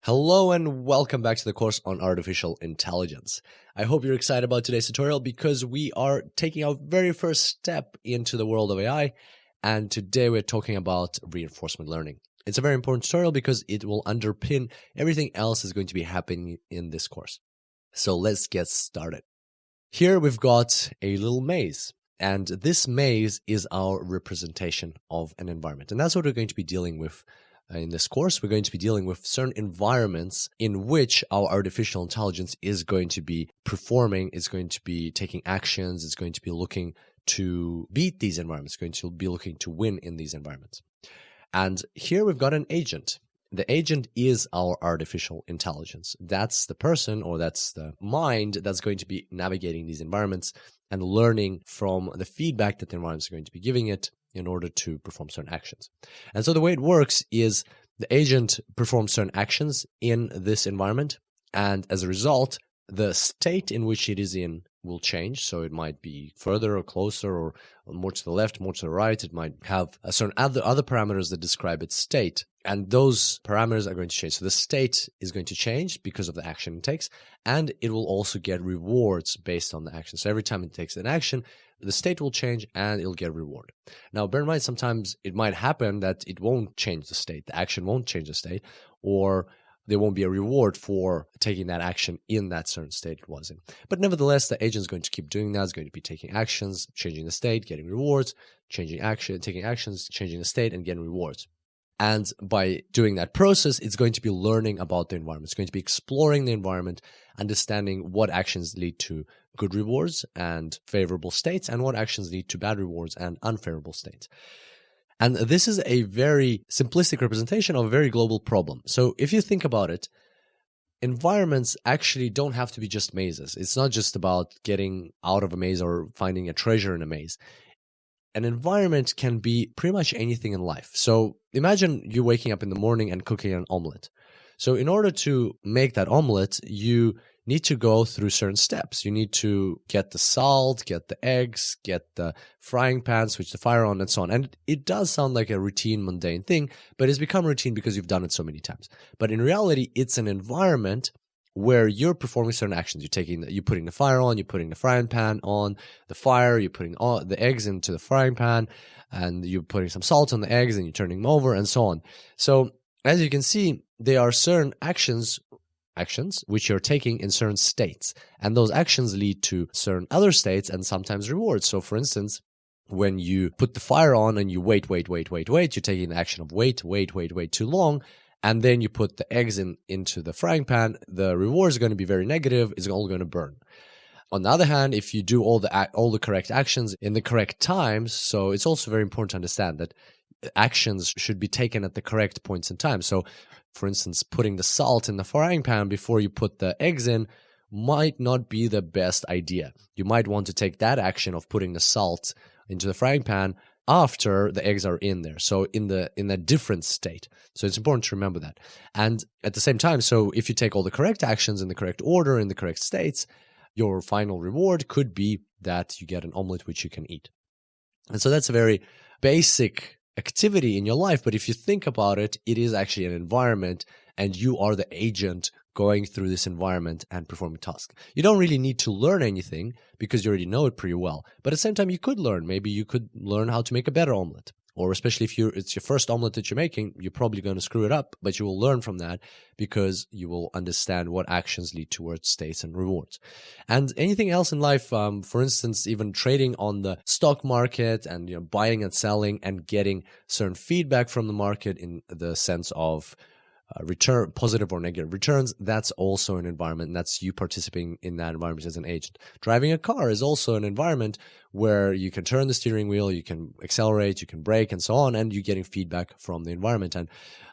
Hello and welcome back to the course on artificial intelligence. I hope you're excited about today's tutorial because we are taking our very first step into the world of AI, and today we're talking about reinforcement learning. It's a very important tutorial because it will underpin everything else that's going to be happening in this course. So let's get started. Here we've got a little maze, and this maze is our representation of an environment, and that's what we're going to be dealing with. In this course, we're going to be dealing with certain environments in which our artificial intelligence is going to be performing, it's going to be taking actions, it's going to be looking to beat these environments, it's going to be looking to win in these environments. And here we've got an agent. The agent is our artificial intelligence. That's the person, or that's the mind that's going to be navigating these environments and learning from the feedback that the environments are going to be giving it in order to perform certain actions. And so the way it works is the agent performs certain actions in this environment, and as a result, the state in which it is in will change. So it might be further or closer or more to the left, more to the right. It might have a certain other parameters that describe its state, and those parameters are going to change. So the state is going to change because of the action it takes, and it will also get rewards based on the action. So every time it takes an action, the state will change and it'll get reward. Now, bear in mind, sometimes it might happen that it won't change the state. The action won't change the state, or there won't be a reward for taking that action in that certain state it was in. But nevertheless, the agent is going to keep doing that. It's going to be taking actions, changing the state, getting rewards, taking actions, changing the state, and getting rewards. And by doing that process, it's going to be learning about the environment. It's going to be exploring the environment, understanding what actions lead to good rewards and favorable states, and what actions lead to bad rewards and unfavorable states. And this is a very simplistic representation of a very global problem. So if you think about it, environments actually don't have to be just mazes. It's not just about getting out of a maze or finding a treasure in a maze. An environment can be pretty much anything in life. So imagine you waking up in the morning and cooking an omelet. So in order to make that omelet, you need to go through certain steps. You need to get the salt, get the eggs, get the frying pan, switch the fire on, and so on. And it does sound like a routine, mundane thing, but it's become routine because you've done it so many times. But in reality, it's an environment where you're performing certain actions. You're putting the fire on, you're putting the frying pan on the fire, you're putting all the eggs into the frying pan, and you're putting some salt on the eggs, and you're turning them over, and so on. So as you can see, there are certain actions which you're taking in certain states, and those actions lead to certain other states and sometimes rewards. So for instance, when you put the fire on and you wait, you're taking the action of wait too long, and then you put the eggs into the frying pan, the reward is going to be very negative. It's all going to burn. On the other hand, if you do all the correct actions in the correct times, so it's also very important to understand that actions should be taken at the correct points in time. So for instance, putting the salt in the frying pan before you put the eggs in might not be the best idea. You might want to take that action of putting the salt into the frying pan after the eggs are in there, so in a different state. So it's important to remember that. And at the same time, so if you take all the correct actions in the correct order, in the correct states, your final reward could be that you get an omelet which you can eat. And so that's a very basic activity in your life, but if you think about it, it is actually an environment, and you are the agent going through this environment and performing tasks. You don't really need to learn anything because you already know it pretty well, but at the same time you could learn. Maybe you could learn how to make a better omelet, or especially if it's your first omelet that you're making, you're probably going to screw it up, but you will learn from that because you will understand what actions lead towards states and rewards. And anything else in life, for instance, even trading on the stock market and buying and selling and getting certain feedback from the market in the sense of return, positive or negative returns, that's also an environment, and that's you participating in that environment as an agent. Driving a car is also an environment where you can turn the steering wheel, you can accelerate, you can brake, and so on, and you're getting feedback from the environment. And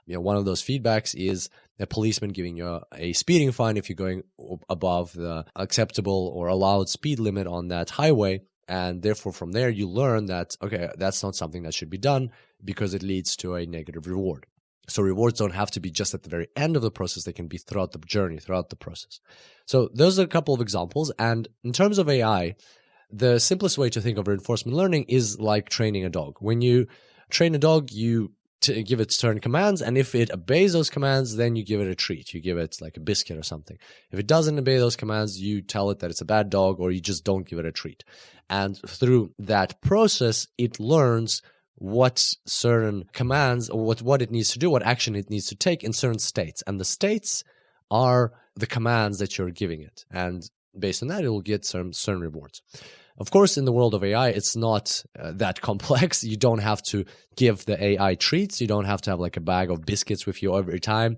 one of those feedbacks is a policeman giving you a speeding fine if you're going above the acceptable or allowed speed limit on that highway. And therefore, from there, you learn that, okay, that's not something that should be done because it leads to a negative reward. So rewards don't have to be just at the very end of the process. They can be throughout the journey, throughout the process. So those are a couple of examples. And in terms of AI, the simplest way to think of reinforcement learning is like training a dog. When you train a dog, you give it certain commands, and if it obeys those commands, then you give it a treat. You give it like a biscuit or something. If it doesn't obey those commands, you tell it that it's a bad dog, or you just don't give it a treat. And through that process, it learns what certain commands, or what it needs to do, what action it needs to take in certain states. And the states are the commands that you're giving it. And based on that, it will get certain rewards. Of course, in the world of AI, it's not that complex. You don't have to give the AI treats. You don't have to have like a bag of biscuits with you every time.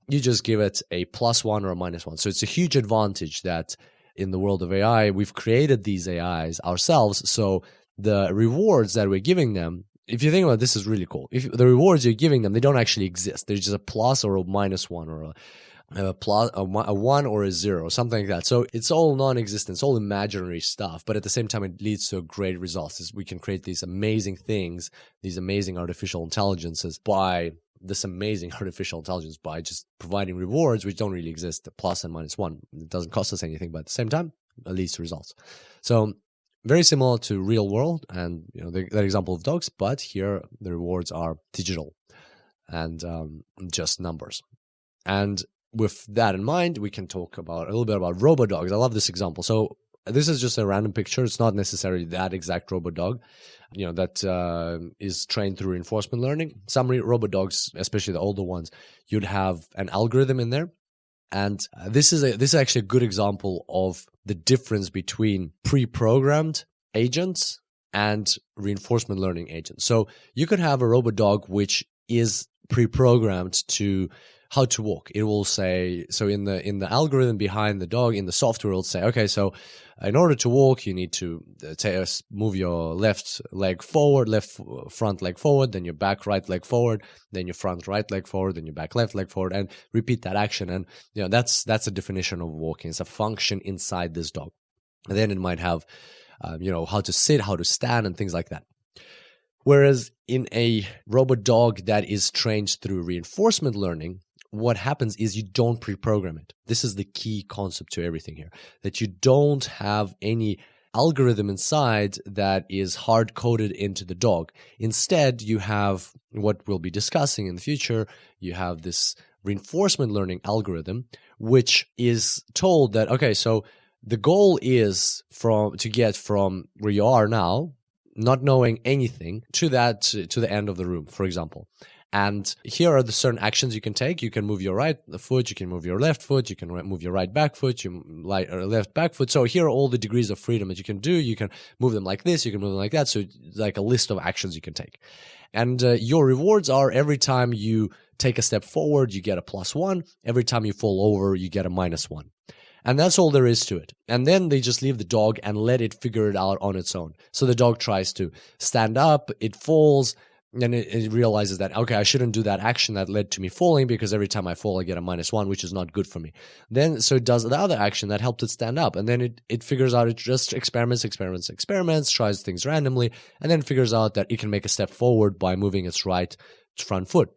You just give it a +1 or a -1. So it's a huge advantage that in the world of AI, we've created these AIs ourselves. So the rewards that we're giving them, if you think about it, this is really cool. If the rewards you're giving them, they don't actually exist. They're just a plus or a -1 or a 1 or a 0, something like that. So it's all non-existent, it's all imaginary stuff, but at the same time, it leads to great results. We can create these amazing things, these amazing artificial intelligences by just providing rewards which don't really exist, the plus and -1. It doesn't cost us anything, but at the same time, it leads to results. So very similar to real world and that example of dogs, but here the rewards are digital and just numbers. And with that in mind, we can talk about a little bit about robo-dogs. I love this example. So this is just a random picture. It's not necessarily that exact robo-dog, that is trained through reinforcement learning. Some robo-dogs, especially the older ones, you'd have an algorithm in there. And this is actually a good example of the difference between pre-programmed agents and reinforcement learning agents. So you could have a robo-dog which is pre-programmed to how to walk. It will say, so in the algorithm behind the dog, in the software, it'll say, okay, so in order to walk, you need to move your left front leg forward, then your back right leg forward, then your front right leg forward, then your back left leg forward, and repeat that action. And that's a definition of walking. It's a function inside this dog. And then it might have, how to sit, how to stand, and things like that. Whereas in a robot dog that is trained through reinforcement learning, what happens is you don't pre-program it. This is the key concept to everything here, that you don't have any algorithm inside that is hard-coded into the dog. Instead, you have what we'll be discussing in the future. You have this reinforcement learning algorithm, which is told that, okay, so the goal is to get from where you are now, not knowing anything, to the end of the room, for example. And here are the certain actions you can take. You can move your right foot, you can move your left foot, you can move your right back foot, your left back foot. So here are all the degrees of freedom that you can do. You can move them like this, you can move them like that. So like a list of actions you can take. And your rewards are every time you take a step forward, you get a +1. Every time you fall over, you get a -1. And that's all there is to it. And then they just leave the dog and let it figure it out on its own. So the dog tries to stand up, it falls, and it realizes that, okay, I shouldn't do that action that led to me falling, because every time I fall, I get a -1, which is not good for me. Then, so it does the other action that helped it stand up. And then it figures out, it just experiments, tries things randomly, and then figures out that it can make a step forward by moving its right front foot.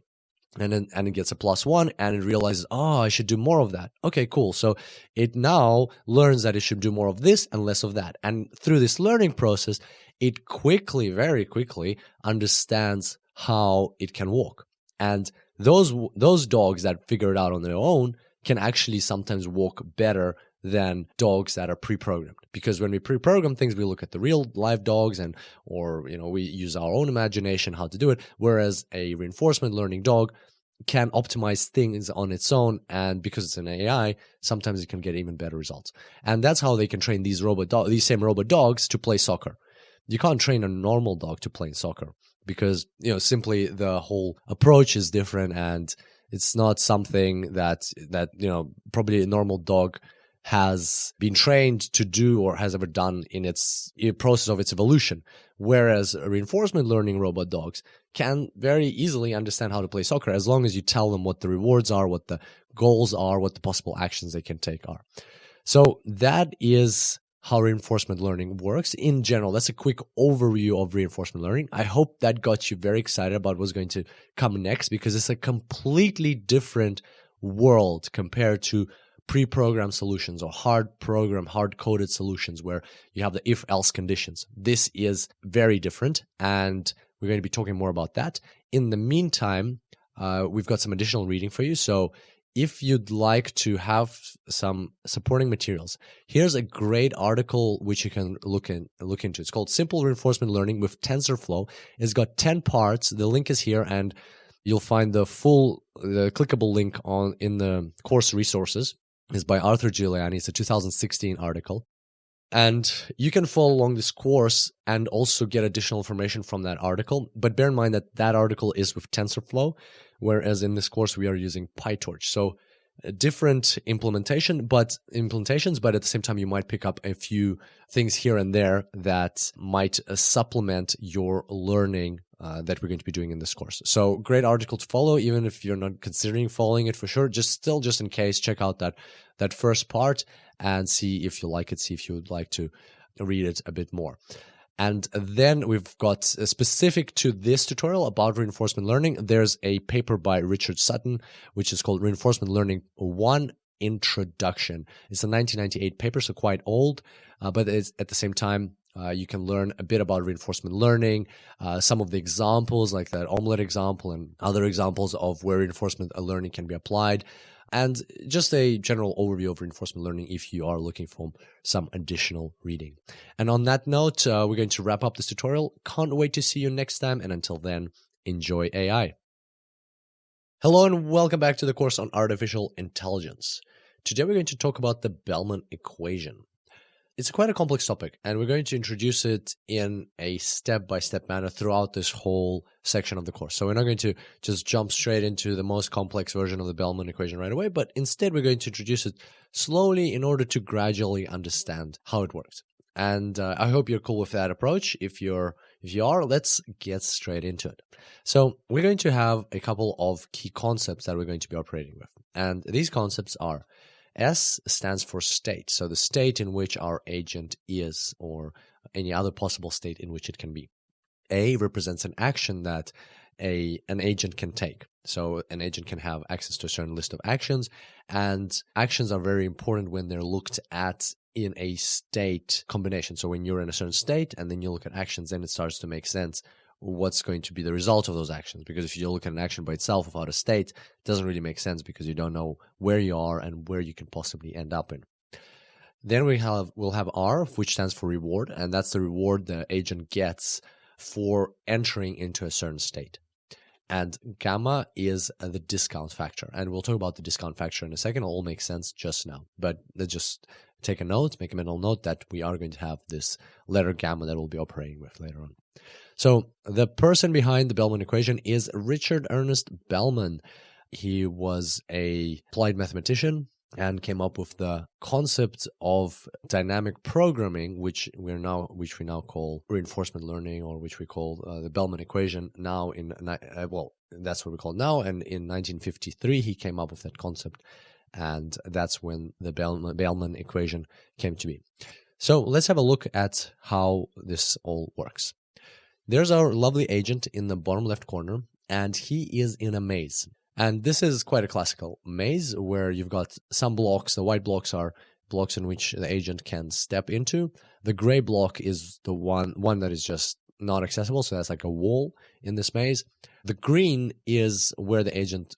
And it gets a +1, and it realizes, oh, I should do more of that. Okay, cool. So it now learns that it should do more of this and less of that. And through this learning process, it very quickly understands how it can walk. And those dogs that figure it out on their own can actually sometimes walk better than dogs that are pre-programmed. Because when we pre-program things, we look at the real live dogs or we use our own imagination how to do it. Whereas a reinforcement learning dog can optimize things on its own, and because it's an AI, sometimes it can get even better results. And that's how they can train these same robot dogs to play soccer. You can't train a normal dog to play soccer because simply the whole approach is different, and it's not something that probably a normal dog has been trained to do or has ever done in its process of its evolution. Whereas reinforcement learning robot dogs can very easily understand how to play soccer as long as you tell them what the rewards are, what the goals are, what the possible actions they can take are. So that is how reinforcement learning works in general. That's a quick overview of reinforcement learning. I hope that got you very excited about what's going to come next, because it's a completely different world compared to pre-programmed solutions or hard-coded solutions where you have the if-else conditions. This is very different, and we're going to be talking more about that in the meantime, we've got some additional reading for you. So if you'd like to have some supporting materials, here's a great article which you can look into. It's called Simple Reinforcement Learning with TensorFlow. It's got 10 parts. The link is here, and you'll find the clickable link in the course resources. It's by Arthur Giuliani. It's a 2016 article. And you can follow along this course and also get additional information from that article. But bear in mind that article is with TensorFlow, whereas in this course we are using PyTorch. So different implementations, but at the same time you might pick up a few things here and there that might supplement your learning that we're going to be doing in this course. So great article to follow, even if you're not considering following it for sure. Just in case, check out that first part and see if you like it, see if you would like to read it a bit more. And then we've got specific to this tutorial about reinforcement learning, there's a paper by Richard Sutton, which is called Reinforcement Learning 1 Introduction. It's a 1998 paper, so quite old, but it's, at the same time, you can learn a bit about reinforcement learning, some of the examples like that omelet example and other examples of where reinforcement learning can be applied, and just a general overview of reinforcement learning if you are looking for some additional reading. And on that note, we're going to wrap up this tutorial. Can't wait to see you next time, and until then, enjoy AI. Hello and welcome back to the course on artificial intelligence. Today we're going to talk about the Bellman equation. It's quite a complex topic, and we're going to introduce it in a step-by-step manner throughout this whole section of the course. So we're not going to just jump straight into the most complex version of the Bellman equation right away, but instead we're going to introduce it slowly in order to gradually understand how it works. And I hope you're cool with that approach. If you are, let's get straight into it. So we're going to have a couple of key concepts that we're going to be operating with. And these concepts are: S stands for state, so the state in which our agent is, or any other possible state in which it can be. A represents an action that an agent can take. So an agent can have access to a certain list of actions, and actions are very important when they're looked at in a state combination. So when you're in a certain state and then you look at actions, then it starts to make sense what's going to be the result of those actions. Because if you look at an action by itself without a state, it doesn't really make sense because you don't know where you are and where you can possibly end up in. Then we'll have R, which stands for reward, and that's the reward the agent gets for entering into a certain state. And gamma is the discount factor, and we'll talk about the discount factor in a second. It'll all make sense just now, but let's just take a note, make a mental note that we are going to have this letter gamma that we'll be operating with later on. So the person behind the Bellman equation is Richard Ernest Bellman. He was a applied mathematician and came up with the concept of dynamic programming, which we now call reinforcement learning, or which we call the Bellman equation. Now that's what we call it now. And in 1953, he came up with that concept, and that's when the Bellman equation came to be. So let's have a look at how this all works. There's our lovely agent in the bottom left corner, and he is in a maze. And this is quite a classical maze where you've got some blocks. The white blocks are blocks in which the agent can step into. The gray block is the one that is just not accessible, so that's like a wall in this maze. The green is where the agent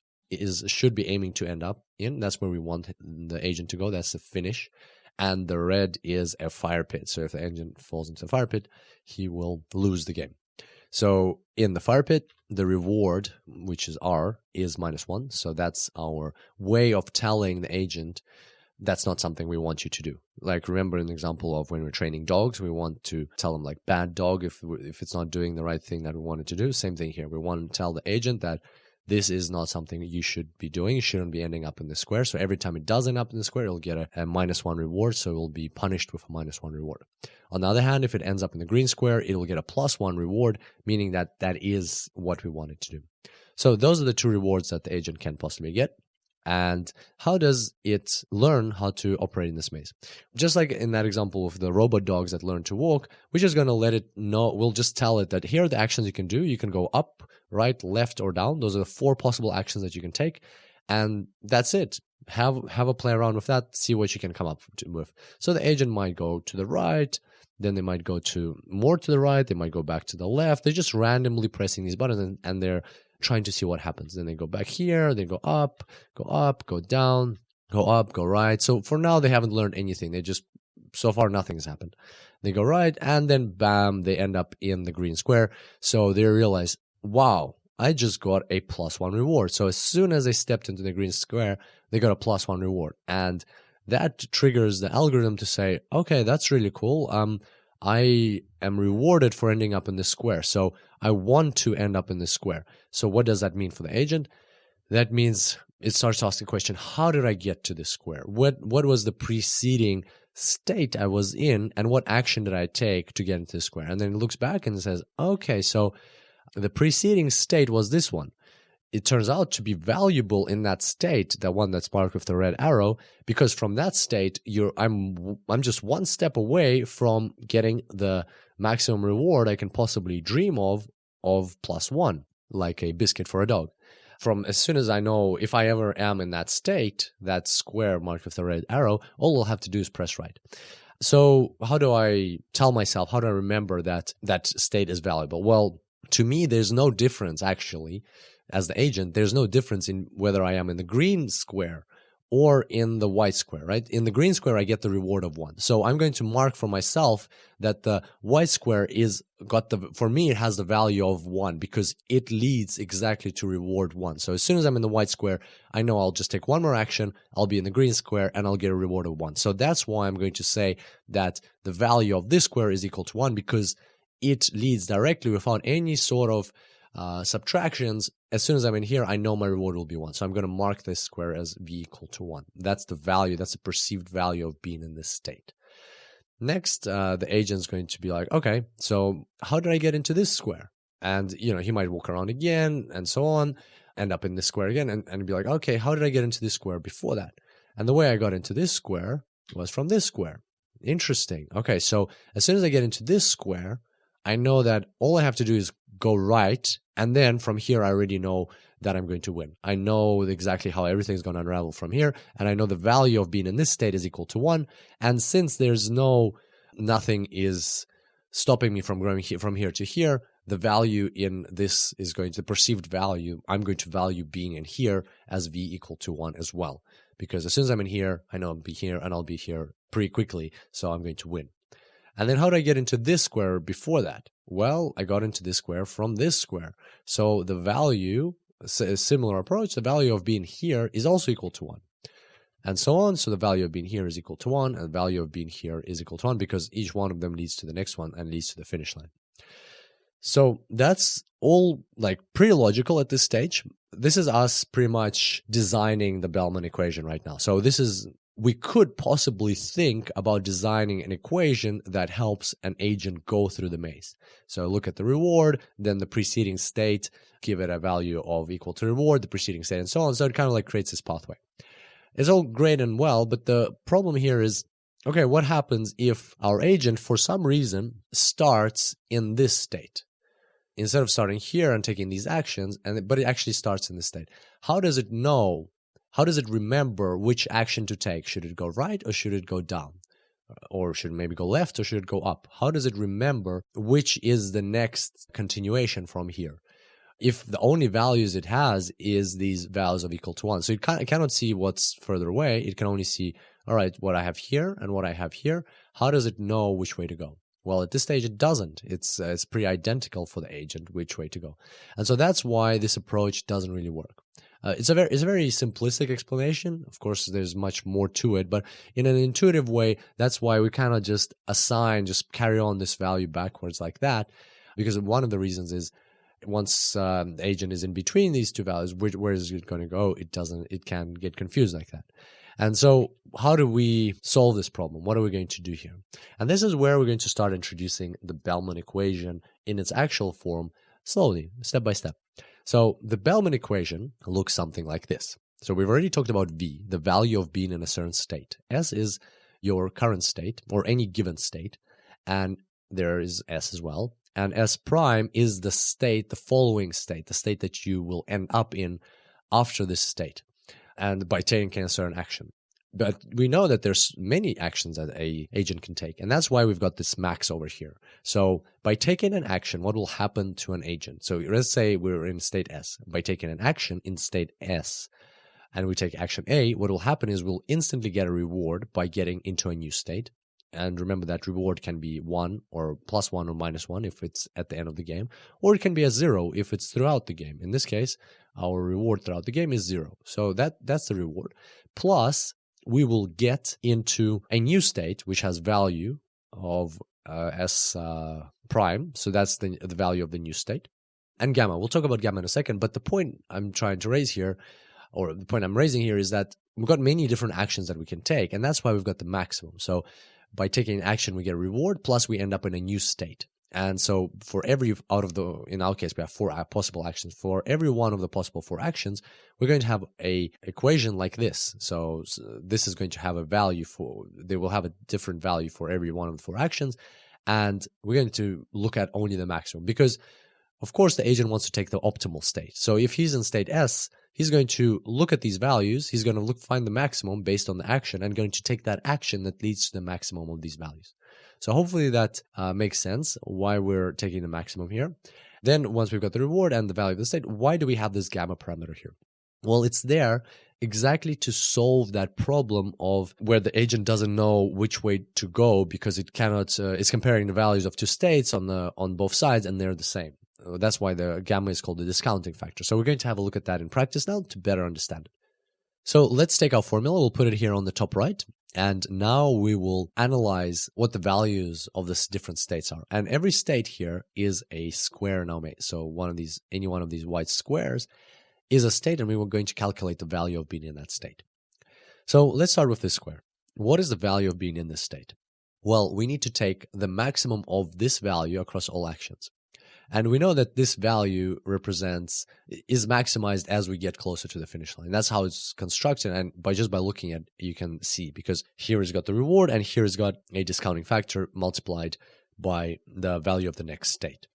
should be aiming to end up in. That's where we want the agent to go. That's the finish. And the red is a fire pit. So if the agent falls into the fire pit, he will lose the game. So in the fire pit, the reward, which is R, is -1. So that's our way of telling the agent that's not something we want you to do. Like, remember an example of when we're training dogs, we want to tell them like bad dog if it's not doing the right thing that we want it to do. Same thing here. We want to tell the agent that this is not something you should be doing. You shouldn't be ending up in the square. So every time it does end up in the square, it'll get a -1 reward. So it will be punished with a -1 reward. On the other hand, if it ends up in the green square, it'll get a +1 reward, meaning that is what we want it to do. So those are the two rewards that the agent can possibly get. And how does it learn how to operate in this maze? Just like in that example of the robot dogs that learn to walk, we're just going to let it know. We'll just tell it that here are the actions you can do. You can go up, right, left, or down. Those are the 4 possible actions that you can take. And that's it. Have a play around with that. See what you can come up with. So the agent might go to the right. Then they might go more to the right. They might go back to the left. They're just randomly pressing these buttons, and they're trying to see what happens. Then they go back here, they go up, go down, go up, go right. So for now, they haven't learned anything. So far, nothing's happened. They go right, and then bam, they end up in the green square. So they realize, wow, I just got a +1 reward. So as soon as they stepped into the green square, they got a +1 reward. And that triggers the algorithm to say, okay, that's really cool. I am rewarded for ending up in this square. So I want to end up in this square. So what does that mean for the agent? That means it starts asking the question, how did I get to this square? What was the preceding state I was in, and what action did I take to get into the square? And then it looks back and says, okay, so the preceding state was this one. It turns out to be valuable in that state, the one that's marked with the red arrow, because from that state, I'm just one step away from getting the maximum reward I can possibly dream of +1, like a biscuit for a dog. From as soon as I know if I ever am in that state, that square marked with the red arrow, all I'll have to do is press right. So how do I tell myself, how do I remember that that state is valuable? Well, to me, there's no difference actually. As the agent, there's no difference in whether I am in the green square or in the white square, right? In the green square, I get the reward of 1. So I'm going to mark for myself that the white square for me, it has the value of 1 because it leads exactly to reward 1. So as soon as I'm in the white square, I know I'll just take one more action, I'll be in the green square, and I'll get a reward of 1. So that's why I'm going to say that the value of this square is equal to 1 because it leads directly without any sort of subtractions. As soon as I'm in here, I know my reward will be 1. So I'm going to mark this square as v equal to 1. That's the value. That's the perceived value of being in this state. Next, the agent's going to be like, okay, so how did I get into this square? And, he might walk around again and so on, end up in this square again and be like, okay, how did I get into this square before that? And the way I got into this square was from this square. Interesting. Okay, so as soon as I get into this square, I know that all I have to do is go right, and then from here I already know that I'm going to win. I know exactly how everything's going to unravel from here, and I know the value of being in this state is equal to 1, and since there's nothing is stopping me from going from here to here, the value in this is the perceived value, I'm going to value being in here as v equal to 1 as well, because as soon as I'm in here, I know I'll be here, and I'll be here pretty quickly, so I'm going to win. And then how do I get into this square before that? Well, I got into this square from this square. So the value, a similar approach, the value of being here is also equal to 1. And so on. So the value of being here is equal to 1, and the value of being here is equal to 1 because each one of them leads to the next one and leads to the finish line. So that's all pretty logical at this stage. This is us pretty much designing the Bellman equation right now. So we could possibly think about designing an equation that helps an agent go through the maze. So look at the reward, then the preceding state, give it a value of equal to reward, the preceding state, and so on. So it kind of creates this pathway. It's all great and well, but the problem here is, okay, what happens if our agent, for some reason, starts in this state? Instead of starting here and taking these actions, but it actually starts in this state. How does it know? How does it remember which action to take? Should it go right or should it go down? Or should it maybe go left or should it go up? How does it remember which is the next continuation from here? If the only values it has is these values of equal to 1. So it cannot see what's further away. It can only see, all right, what I have here and what I have here. How does it know which way to go? Well, at this stage, it doesn't. It's pretty identical for the agent which way to go. And so that's why this approach doesn't really work. It's a very simplistic explanation. Of course, there's much more to it, but in an intuitive way, that's why we kind of just carry on this value backwards like that, because one of the reasons is once the agent is in between these two values, where is it going to go? It can get confused like that. And so how do we solve this problem? What are we going to do here? And this is where we're going to start introducing the Bellman equation in its actual form slowly, step by step. So the Bellman equation looks something like this. So we've already talked about V, the value of being in a certain state. S is your current state or any given state. And there is S as well. And S prime is the state, the following state, the state that you will end up in after this state, and by taking a certain action. But we know that there's many actions that a agent can take, and that's why we've got this max over here. So by taking an action, what will happen to an agent? So let's say we're in state S. By taking an action in state S, and we take action A, what will happen is we'll instantly get a reward by getting into a new state. And remember that reward can be 1 or +1 or -1 if it's at the end of the game, or it can be a 0 if it's throughout the game. In this case, our reward throughout the game is 0. So that's the reward. Plus, we will get into a new state which has value of S prime. So that's the value of the new state. And gamma. We'll talk about gamma in a second. But the point I'm trying to raise here, or the point I'm raising here, is that we've got many different actions that we can take. And that's why we've got the maximum. So by taking action, we get a reward, plus we end up in a new state. And so for every in our case, we have 4 possible actions. For every one of the possible 4 actions, we're going to have a equation like this. So this is going to have a value they will have a different value for every one of the 4 actions. And we're going to look at only the maximum because, of course, the agent wants to take the optimal state. So if he's in state S, he's going to look at these values. He's going to find the maximum based on the action and going to take that action that leads to the maximum of these values. So hopefully that makes sense why we're taking the maximum here. Then once we've got the reward and the value of the state, why do we have this gamma parameter here? Well, it's there exactly to solve that problem of where the agent doesn't know which way to go because it cannot. It's comparing the values of 2 states on both sides, and they're the same. That's why the gamma is called the discounting factor. So we're going to have a look at that in practice now to better understand it. So let's take our formula. We'll put it here on the top right. And now we will analyze what the values of these different states are. And every state here is a square now made. So any one of these white squares is a state, and we were going to calculate the value of being in that state. So let's start with this square. What is the value of being in this state? Well, we need to take the maximum of this value across all actions. And we know that this value is maximized as we get closer to the finish line. That's how it's constructed. And by looking at it, you can see, because here it's got the reward and here it's got a discounting factor multiplied by the value of the next state.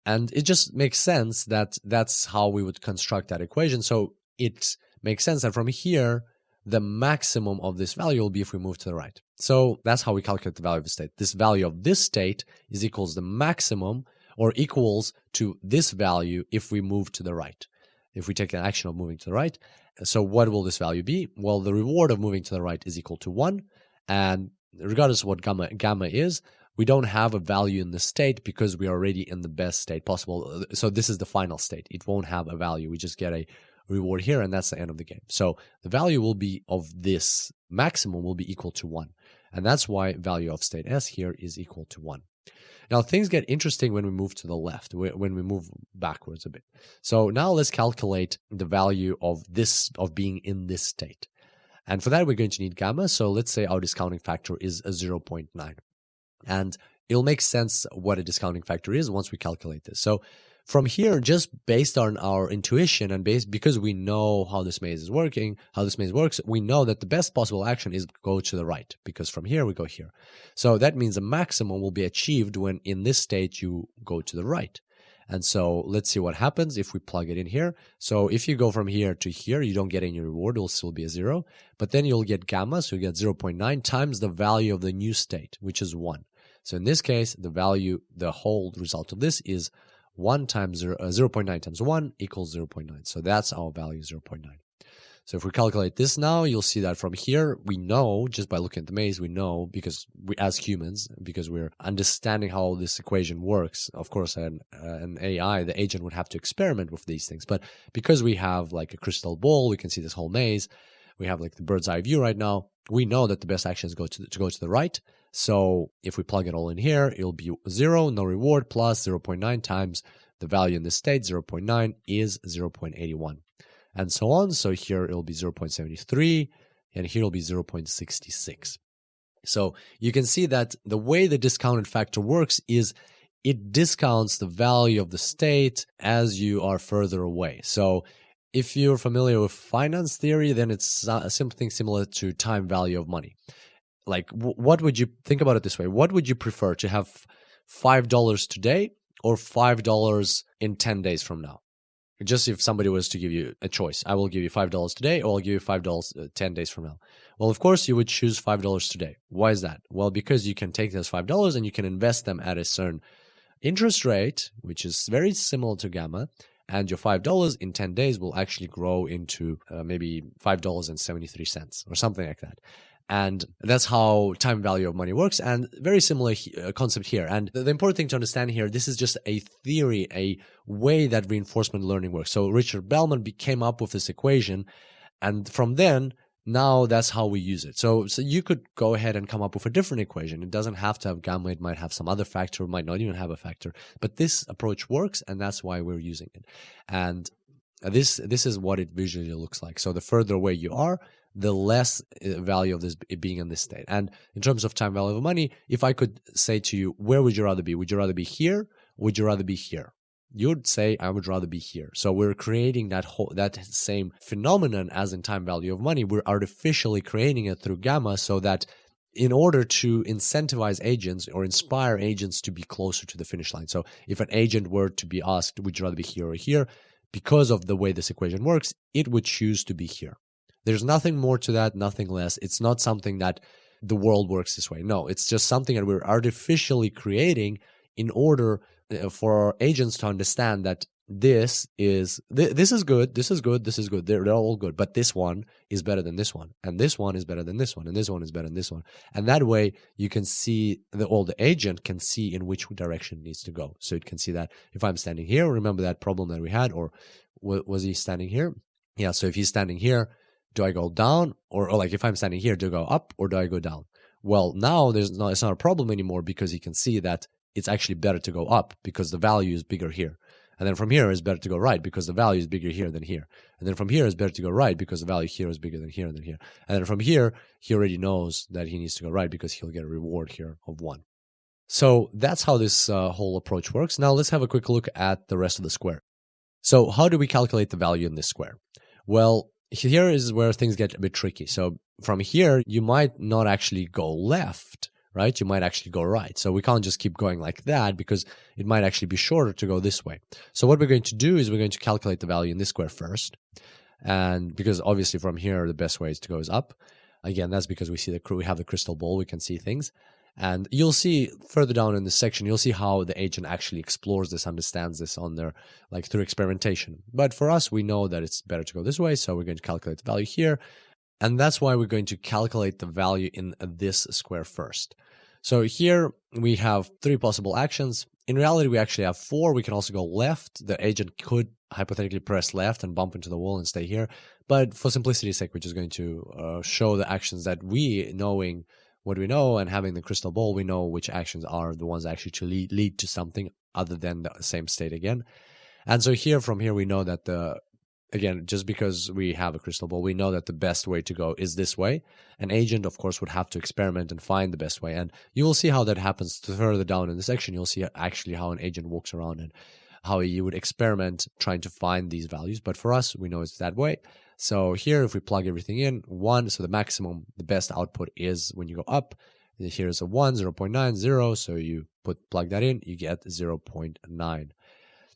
And it just makes sense that that's how we would construct that equation. So it makes sense that from here, the maximum of this value will be if we move to the right. So that's how we calculate the value of the state. This value of this state is equals the maximum, or equals to this value if we move to the right, if we take an action of moving to the right. So what will this value be? Well, the reward of moving to the right is equal to 1. And regardless of what gamma is, we don't have a value in the state because we are already in the best state possible. So this is the final state. It won't have a value. We just get a reward here, and that's the end of the game. So the value will be of this maximum will be equal to 1. And that's why value of state S here is equal to 1. Now, things get interesting when we move to the left, when we move backwards a bit. So now let's calculate the value of being in this state. And for that, we're going to need gamma. So let's say our discounting factor is a 0.9. And it'll make sense what a discounting factor is once we calculate this. So from here, just based on our intuition and because we know how this maze works, we know that the best possible action is go to the right, because from here we go here. So that means the maximum will be achieved when in this state you go to the right. And so let's see what happens if we plug it in here. So if you go from here to here, you don't get any reward. It will still be a 0. But then you'll get gamma, so you get 0.9 times the value of the new state, which is 1. So in this case, the whole result of this is 1 times 0.9 times 1 equals 0.9. So that's our value, 0.9. So if we calculate this now, you'll see that from here, we know, just by looking at the maze, we know, because we, as humans, because we're understanding how this equation works. Of course, an AI, the agent, would have to experiment with these things. But because we have like a crystal ball, we can see this whole maze. We have like the bird's eye view right now. We know that the best action is to go to the right. So if we plug it all in here, it'll be 0, no reward, plus 0.9 times the value in this state, 0.9 is 0.81. And so on. So here it'll be 0.73, and here it'll be 0.66. So you can see that the way the discounted factor works is it discounts the value of the state as you are further away. So if you're familiar with finance theory, then it's something similar to time value of money. Like, what would you think about it this way? What would you prefer, to have $5 today or $5 in 10 days from now? just if somebody was to give you a choice, I will give you $5 today, or I'll give you $5 10 days from now. Well, of course, you would choose $5 today. Why is that? Well, because you can take those $5 and you can invest them at a certain interest rate, which is very similar to gamma, and your $5 in 10 days will actually grow into maybe $5.73 or something like that. And that's how time value of money works, and very similar concept here. And the important thing to understand here, this is just a theory, a way that reinforcement learning works. So Richard Bellman came up with this equation, and from then, now that's how we use it. So you could go ahead and come up with a different equation. It doesn't have to have gamma. It might have some other factor, might not even have a factor. But this approach works, and that's why we're using it. And this is what it visually looks like. So the further away you are, the less value of this being in this state. And in terms of time value of money, if I could say to you, where would you rather be? Would you rather be here? Would you rather be here? You would say, I would rather be here. So we're creating that same phenomenon as in time value of money. We're artificially creating it through gamma, so that in order to incentivize agents or inspire agents to be closer to the finish line. So if an agent were to be asked, would you rather be here or here? Because of the way this equation works, it would choose to be here. There's nothing more to that, nothing less. It's not something that the world works this way. No, it's just something that we're artificially creating in order for our agents to understand that this is good, this is good, this is good. They're all good, but this one is better than this one, and this one is better than this one, and this one is better than this one. And that way, you can see the agent can see in which direction it needs to go. So it can see that if I'm standing here, remember that problem that we had, or was he standing here? Yeah. So if he's standing here, do I go down, or like if I'm standing here, do I go up or do I go down? Well, now it's not a problem anymore, because you can see that it's actually better to go up because the value is bigger here. And then from here it's better to go right because the value is bigger here than here. And then from here it's better to go right because the value here is bigger than here and then here. And then from here, he already knows that he needs to go right because he'll get a reward here of 1. So that's how this whole approach works. Now let's have a quick look at the rest of the square. So how do we calculate the value in this square? Well, here is where things get a bit tricky. So from here, you might not actually go left, right? You might actually go right. So we can't just keep going like that, because it might actually be shorter to go this way. So what we're going to do is we're going to calculate the value in this square first. And because obviously from here, the best way is to go is up. Again, that's because we have the crystal ball, we can see things. And you'll see further down in this section, you'll see how the agent actually explores this, understands this on their, like through experimentation. But for us, we know that it's better to go this way. So we're going to calculate the value here. And that's why we're going to calculate the value in this square first. So here we have 3 possible actions. In reality, we actually have 4. We can also go left. The agent could hypothetically press left and bump into the wall and stay here. But for simplicity's sake, we're just going to show the actions that we, knowing what we know and having the crystal ball, we know which actions are the ones actually to lead to something other than the same state again. And so here, from here, we know that again, just because we have a crystal ball, we know that the best way to go is this way. An agent, of course, would have to experiment and find the best way. And you will see how that happens further down in the section. You'll see actually how an agent walks around and how you would experiment trying to find these values. But for us, we know it's that way. So here, if we plug everything in, 1, so the maximum, the best output is when you go up. Here's a 1, 0.9, 0. So you plug that in, you get 0.9.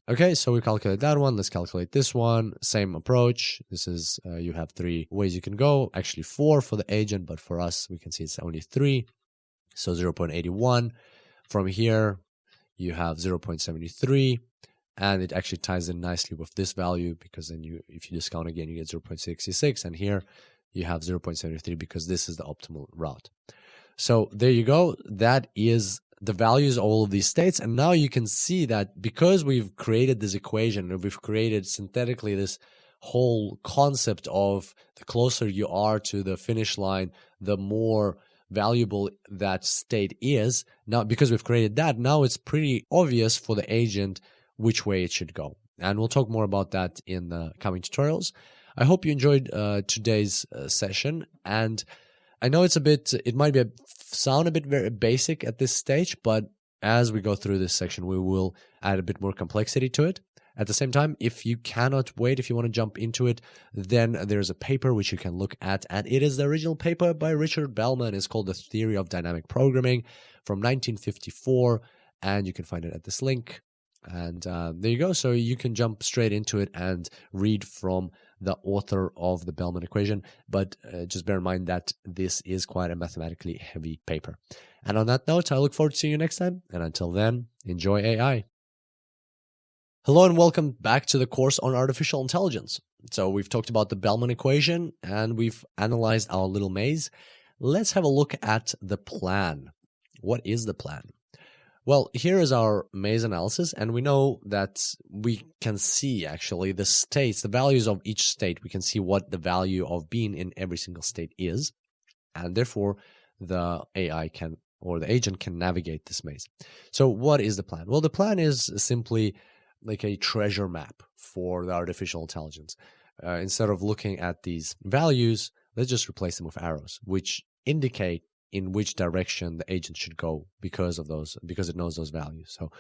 Okay, so we calculate that one. Let's calculate this one. Same approach. This is, you have 3 ways you can go. Actually 4 for the agent, but for us, we can see it's only 3. So 0.81. From here, you have 0.73. And it actually ties in nicely with this value, because then if you discount again, you get 0.66. And here you have 0.73 because this is the optimal route. So there you go. That is the values of all of these states. And now you can see that because we've created this equation, and we've created synthetically this whole concept of the closer you are to the finish line, the more valuable that state is. Now, because we've created that, now it's pretty obvious for the agent which way it should go. And we'll talk more about that in the coming tutorials. I hope you enjoyed today's session. And I know it might sound a bit very basic at this stage, but as we go through this section, we will add a bit more complexity to it. At the same time, if you cannot wait, if you want to jump into it, then there's a paper which you can look at, and it is the original paper by Richard Bellman. It's called The Theory of Dynamic Programming from 1954, and you can find it at this link. And there you go. So you can jump straight into it and read from the author of the Bellman Equation. But just bear in mind that this is quite a mathematically heavy paper. And on that note, I look forward to seeing you next time. And until then, enjoy AI. Hello and welcome back to the course on artificial intelligence. So we've talked about the Bellman Equation and we've analyzed our little maze. Let's have a look at the plan. What is the plan? Well, here is our maze analysis, and we know that we can see actually the states, the values of each state. We can see what the value of being in every single state is, and therefore the AI can, or the agent can navigate this maze. So what is the plan? Well, the plan is simply like a treasure map for the artificial intelligence. Instead of looking at these values, let's just replace them with arrows, which indicate in which direction the agent should go because it knows those values. So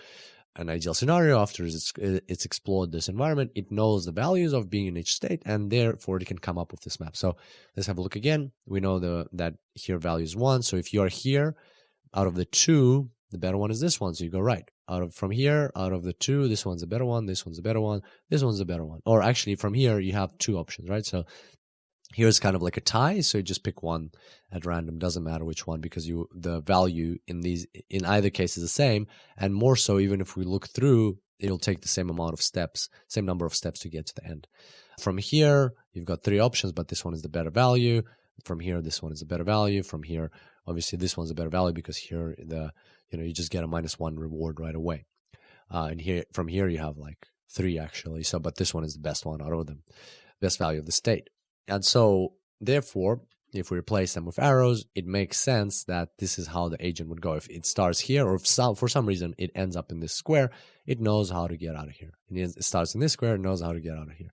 an ideal scenario, after it's explored this environment, it knows the values of being in each state, and therefore it can come up with this map. So let's have a look again. We know that here value is 1. So if you are here, out of the 2, the better one is this one. So you go right. From here, out of the 2, this one's a better one, this one's a better one, this one's a better one. Or actually from here, you have 2 options, right? So here's kind of like a tie. So you just pick one at random, doesn't matter which one, because the value in either case is the same. And more so, even if we look through, it'll take the same amount of steps, same number of steps to get to the end. From here, you've got 3 options, but this one is the better value. From here, this one is a better value. From here, obviously this one's a better value because here you just get a -1 reward right away. And from here you have like 3 actually. So, but this one is the best one out of them, best value of the state. And so therefore, if we replace them with arrows, it makes sense that this is how the agent would go. If it starts here, or if for some reason it ends up in this square, it knows how to get out of here. And it starts in this square, it knows how to get out of here,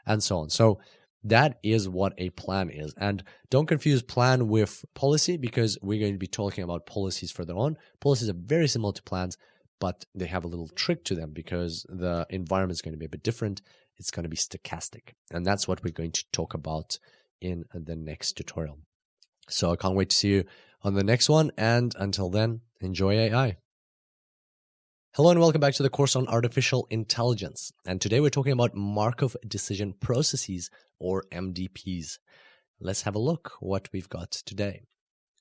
and so on. So that is what a plan is. And don't confuse plan with policy, because we're going to be talking about policies further on. Policies are very similar to plans, but they have a little trick to them because the environment is going to be a bit different. It's going to be stochastic. And that's what we're going to talk about in the next tutorial. So I can't wait to see you on the next one. And until then, enjoy AI. Hello and welcome back to the course on artificial intelligence. And today we're talking about Markov decision processes, or MDPs. Let's have a look what we've got today.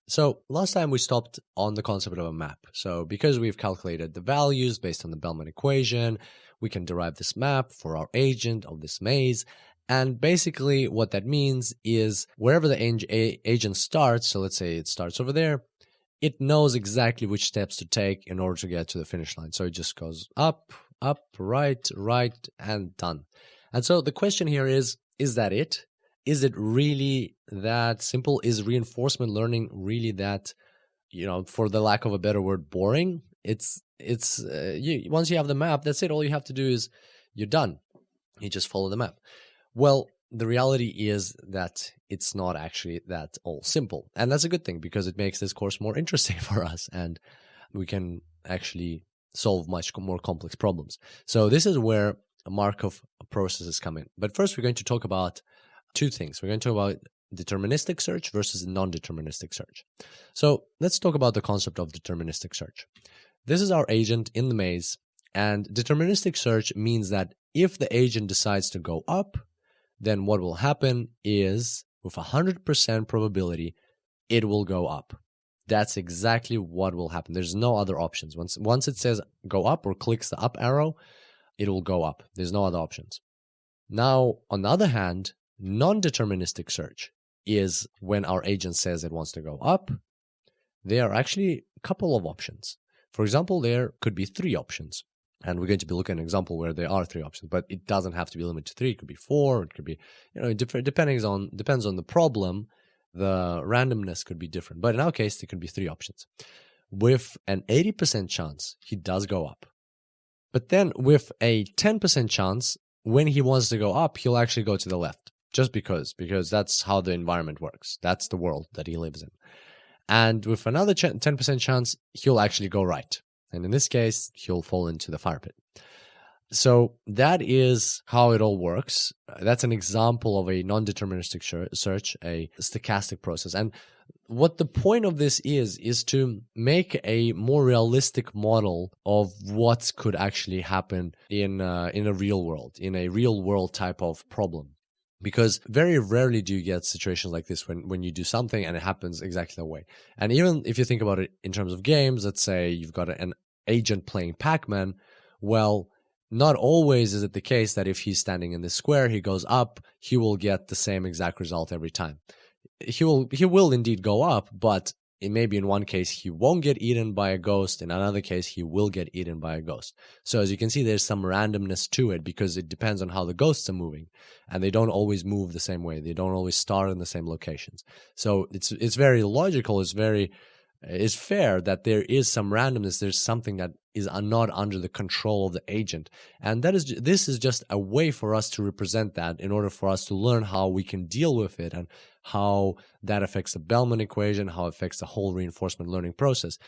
So last time we stopped on the concept of a map. So because we've calculated the values based on the Bellman equation, we can derive this map for our agent of this maze. And basically what that means is wherever the agent starts, so let's say it starts over there, it knows exactly which steps to take in order to get to the finish line. So it just goes up, right, and done. And so the question here is that it? Is it really that simple? Is reinforcement learning really that, for the lack of a better word, boring? Once you have the map, that's it. All you have to do is you're done. You just follow the map. Well, the reality is that it's not actually that all simple. And that's a good thing because it makes this course more interesting for us and we can actually solve much more complex problems. So this is where Markov processes come in. But first, we're going to talk about 2 things. We're going to talk about deterministic search versus non-deterministic search. So let's talk about the concept of deterministic search. This is our agent in the maze, and deterministic search means that if the agent decides to go up, then what will happen is with 100% probability, it will go up. That's exactly what will happen. There's no other options. Once it says go up or clicks the up arrow, it will go up. There's no other options. Now, on the other hand, non-deterministic search is when our agent says it wants to go up. There are actually a couple of options. For example, there could be 3 options. And we're going to be looking at an example where there are 3 options, but it doesn't have to be limited to 3. It could be 4. It could be, different. Depends on the problem. The randomness could be different. But in our case, there could be 3 options. With an 80% chance, he does go up. But then with a 10% chance, when he wants to go up, he'll actually go to the left. Just because that's how the environment works. That's the world that he lives in. And with another 10% chance, he'll actually go right. And in this case, he'll fall into the fire pit. So that is how it all works. That's an example of a non-deterministic search, a stochastic process. And what the point of this is to make a more realistic model of what could actually happen in a real world, in a real world type of problem. Because very rarely do you get situations like this when you do something and it happens exactly that way. And even if you think about it in terms of games, let's say you've got an agent playing Pac-Man, well, not always is it the case that if he's standing in this square, he goes up, he will get the same exact result every time. He will indeed go up, but it may be in one case he won't get eaten by a ghost, in another case he will get eaten by a ghost. So as you can see, there's some randomness to it because it depends on how the ghosts are moving, and they don't always move the same way. They don't always start in the same locations. So it's very logical. It's fair that there is some randomness. There's something that is not under the control of the agent, and this is just a way for us to represent that in order for us to learn how we can deal with it and how that affects the Bellman equation, how it affects the whole reinforcement learning process.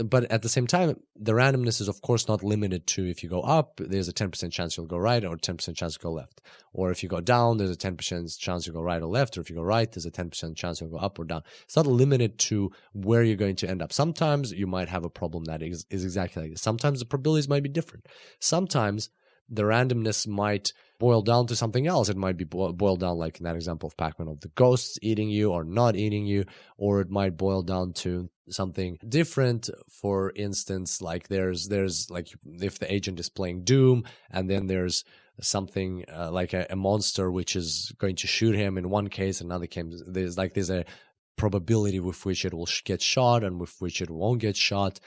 But at the same time, the randomness is of course not limited to if you go up, there's a 10% chance you'll go right, or 10% chance you'll go left. Or if you go down, there's a 10% chance you'll go right or left. Or if you go right, there's a 10% chance you'll go up or down. It's not limited to where you're going to end up. Sometimes you might have a problem that is exactly like this. Sometimes the probabilities might be different. Sometimes the randomness might boil down to something else. It might be boiled down, like in that example of Pac-Man, of the ghosts eating you or not eating you, or it might boil down to something different. For instance, like there's like if the agent is playing Doom, and then there's something like a monster which is going to shoot him in one case, another case there's a probability with which it will get shot and with which it won't get shot,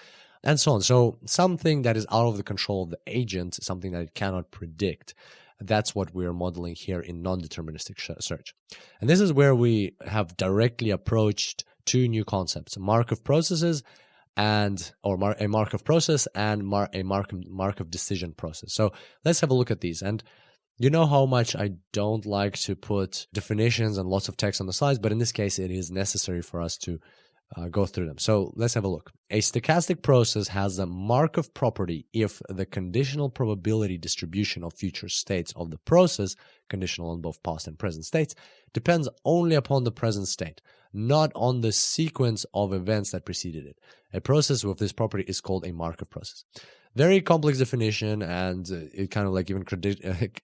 and so on. So something that is out of the control of the agent, something that it cannot predict. That's what we're modeling here in non-deterministic search. And this is where we have directly approached two new concepts: Markov processes a Markov process and a Markov decision process. So let's have a look at these. And you know how much I don't like to put definitions and lots of text on the slides, but in this case, it is necessary for us to go through them. So let's have a look. A stochastic process has a Markov property if the conditional probability distribution of future states of the process, conditional on both past and present states, depends only upon the present state, not on the sequence of events that preceded it. A process with this property is called a Markov process. Very complex definition, and it kind of like even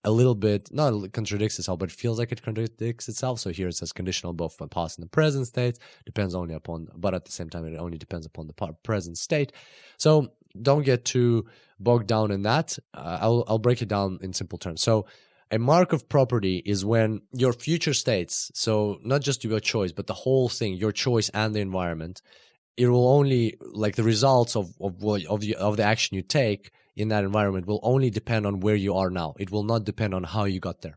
a little bit, not contradicts itself, but it feels like it contradicts itself. So here it says conditional both for past and the present states, depends only upon, but at the same time, it only depends upon the present state. So don't get too bogged down in that. I'll break it down in simple terms. So a Markov property is when your future states, so not just your choice, but the whole thing, your choice and the environment, it will only, like the results of the action you take in that environment will only depend on where you are now. It will not depend on how you got there.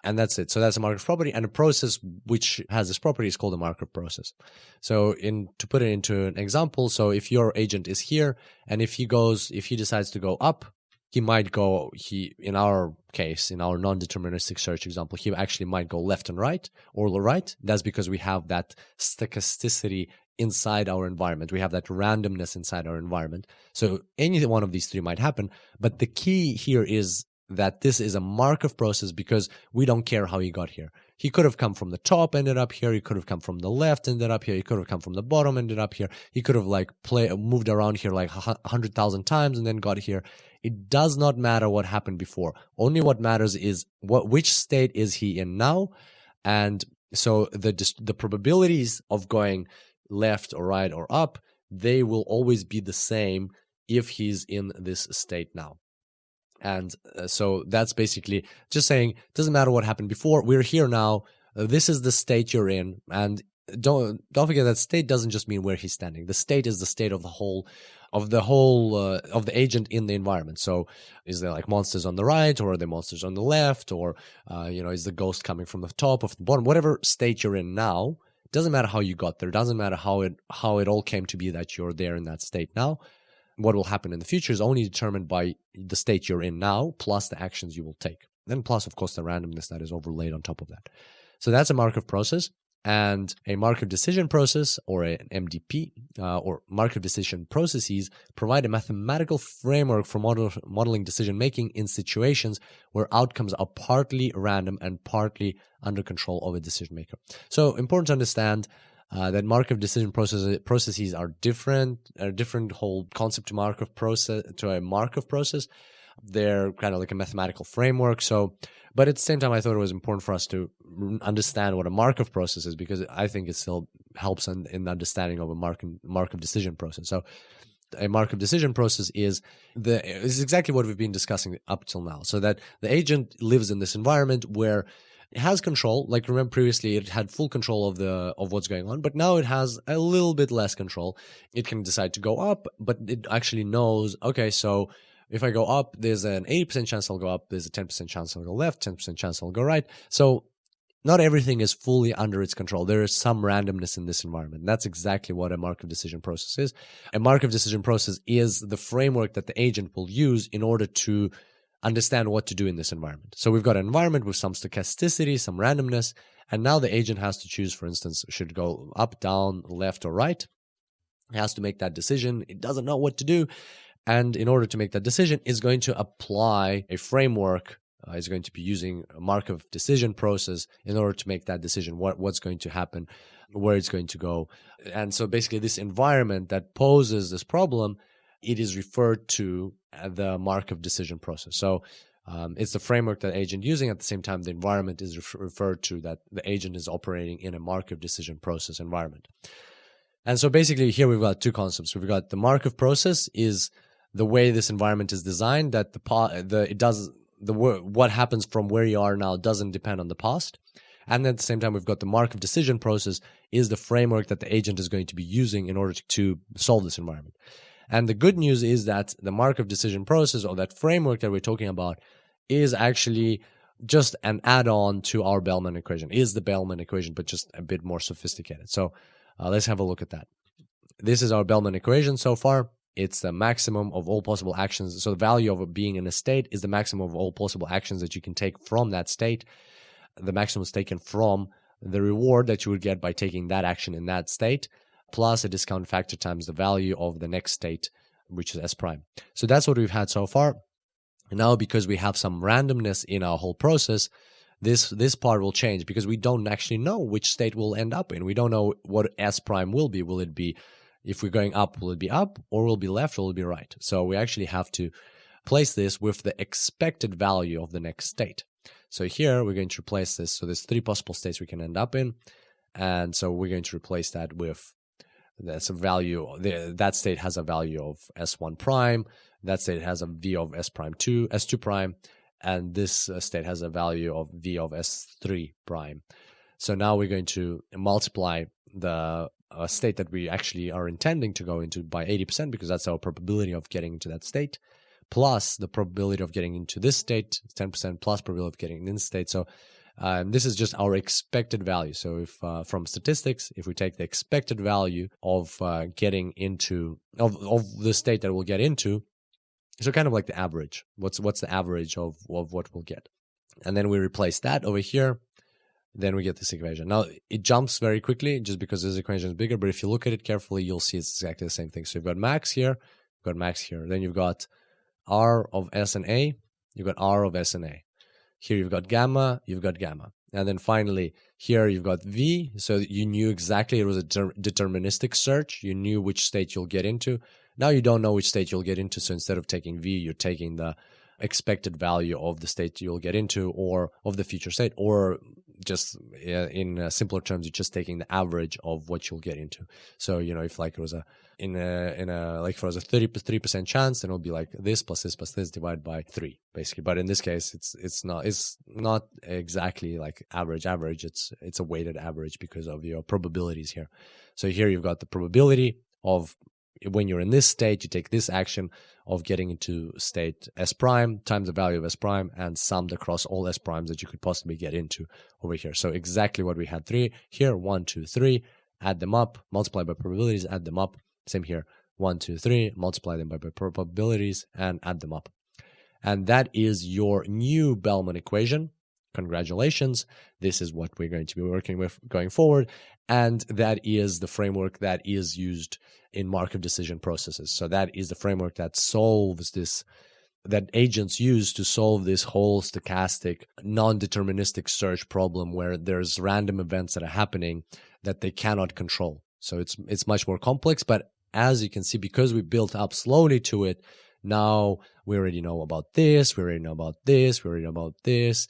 And that's it. So that's a Markov property, and a process which has this property is called a Markov process. So to put it into an example, so if your agent is here, and if he decides to go up, he might go, in our case, in our non-deterministic search example, he actually might go left and right, or right. That's because we have that stochasticity inside our environment. We have that randomness inside our environment. So any one of these three might happen. But the key here is that this is a Markov process because we don't care how he got here. He could have come from the top, ended up here. He could have come from the left, ended up here. He could have come from the bottom, ended up here. He could have moved around here like 100,000 times and then got here. It does not matter what happened before. Only what matters is which state is he in now. And so the probabilities of going left or right or up, they will always be the same if he's in this state now. And so that's basically just saying, it doesn't matter what happened before, we're here now, this is the state you're in. And don't forget that state doesn't just mean where he's standing. The state is the state of the agent in the environment. So is there like monsters on the right, or are there monsters on the left, or is the ghost coming from the top or from the bottom? Whatever state you're in now, doesn't matter how you got there. Doesn't matter how it all came to be that you're there in that state now. What will happen in the future is only determined by the state you're in now, plus the actions you will take. Then plus, of course, the randomness that is overlaid on top of that. So that's a Markov process. And a Markov decision process, or an MDP, or Markov decision processes, provide a mathematical framework for modeling decision-making in situations where outcomes are partly random and partly under control of a decision maker. So important to understand, that Markov decision processes are different, a different whole concept to Markov process, to a Markov process. They're kind of like a mathematical framework. So, but at the same time, I thought it was important for us to understand what a Markov process is, because I think it still helps in the understanding of a Markov decision process. So a Markov decision process is exactly what we've been discussing up till now. So that the agent lives in this environment where it has control. Like, remember previously it had full control of what's going on, but now it has a little bit less control. It can decide to go up, but it actually knows, okay, so if I go up, there's an 80% chance I'll go up, there's a 10% chance I'll go left, 10% chance I'll go right. So not everything is fully under its control. There is some randomness in this environment. That's exactly what a Markov decision process is. A Markov decision process is the framework that the agent will use in order to understand what to do in this environment. So we've got an environment with some stochasticity, some randomness, and now the agent has to choose, for instance, should it go up, down, left, or right. It has to make that decision. It doesn't know what to do. And in order to make that decision, it's going to apply a framework. It's going to be using a Markov decision process in order to make that decision, what's going to happen, where it's going to go. And so basically this environment that poses this problem, it is referred to the Markov decision process. So it's the framework that agent using. At the same time, the environment is referred to that the agent is operating in a Markov decision process environment. And so basically here we've got two concepts. We've got the Markov process is the way this environment is designed, that what happens from where you are now doesn't depend on the past. And at the same time, we've got the Markov decision process is the framework that the agent is going to be using in order to solve this environment. And the good news is that the Markov decision process, or that framework that we're talking about, is actually just an add-on to our Bellman equation, is the Bellman equation, but just a bit more sophisticated. So let's have a look at that. This is our Bellman equation so far. It's the maximum of all possible actions. So the value of being in a state is the maximum of all possible actions that you can take from that state. The maximum is taken from the reward that you would get by taking that action in that state, plus a discount factor times the value of the next state, which is S prime. So that's what we've had so far. And now, because we have some randomness in our whole process, this part will change, because we don't actually know which state we'll end up in. We don't know what S prime will be. Will it be, if we're going up, will it be up, or will it be left, or will it be right? So we actually have to place this with the expected value of the next state. So here we're going to replace this. So there's three possible states we can end up in. And so we're going to replace that with that's a value. That state has a value of S1 prime. That state has a V of S prime 2, S2 prime. And this state has a value of V of S3 prime. So now we're going to multiply the state that we actually are intending to go into by 80%, because that's our probability of getting into that state, plus the probability of getting into this state, 10% plus probability of getting in this state. So this is just our expected value. So if from statistics, if we take the expected value of getting into of the state that we'll get into, so kind of like the average. What's the average of what we'll get? And then we replace that over here. Then we get this equation. Now, it jumps very quickly just because this equation is bigger, but if you look at it carefully, you'll see it's exactly the same thing. So you've got max here, you've got max here. Then you've got R of S and A, you've got R of S and A. Here you've got gamma, you've got gamma. And then finally, here you've got V. So you knew exactly it was a deterministic search. You knew which state you'll get into. Now you don't know which state you'll get into. So instead of taking V, you're taking the expected value of the state you'll get into, or of the future state, or just in simpler terms, you're just taking the average of what you'll get into. So, you know, if like it was like if it was a 33% chance, then it'll be like this plus this plus this divided by 3, basically. But in this case, it's not exactly like average. It's a weighted average because of your probabilities here. So here you've got the probability of when you're in this state, you take this action of getting into state S prime times the value of S prime and summed across all S primes that you could possibly get into over here. So exactly what we had 3 here, 1, 2, 3, add them up, multiply by probabilities, add them up. Same here, 1, 2, 3, multiply them by probabilities and add them up. And that is your new Bellman equation. Congratulations. This is what we're going to be working with going forward. And that is the framework that is used in Markov decision processes. So that is the framework that solves this, that agents use to solve this whole stochastic, non-deterministic search problem where there's random events that are happening that they cannot control. So it's much more complex, but as you can see, because we built up slowly to it, now we already know about this, we already know about this, we already know about this,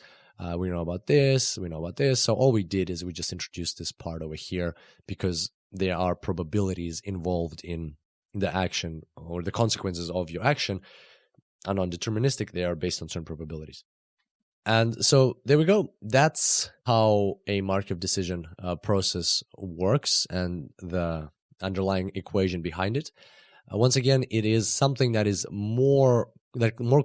we know about this, we know about this. So all we did is we just introduced this part over here because there are probabilities involved in the action or the consequences of your action are non-deterministic. They are based on certain probabilities. And so there we go. That's how a Markov decision process works and the underlying equation behind it. Once again, it is something that is more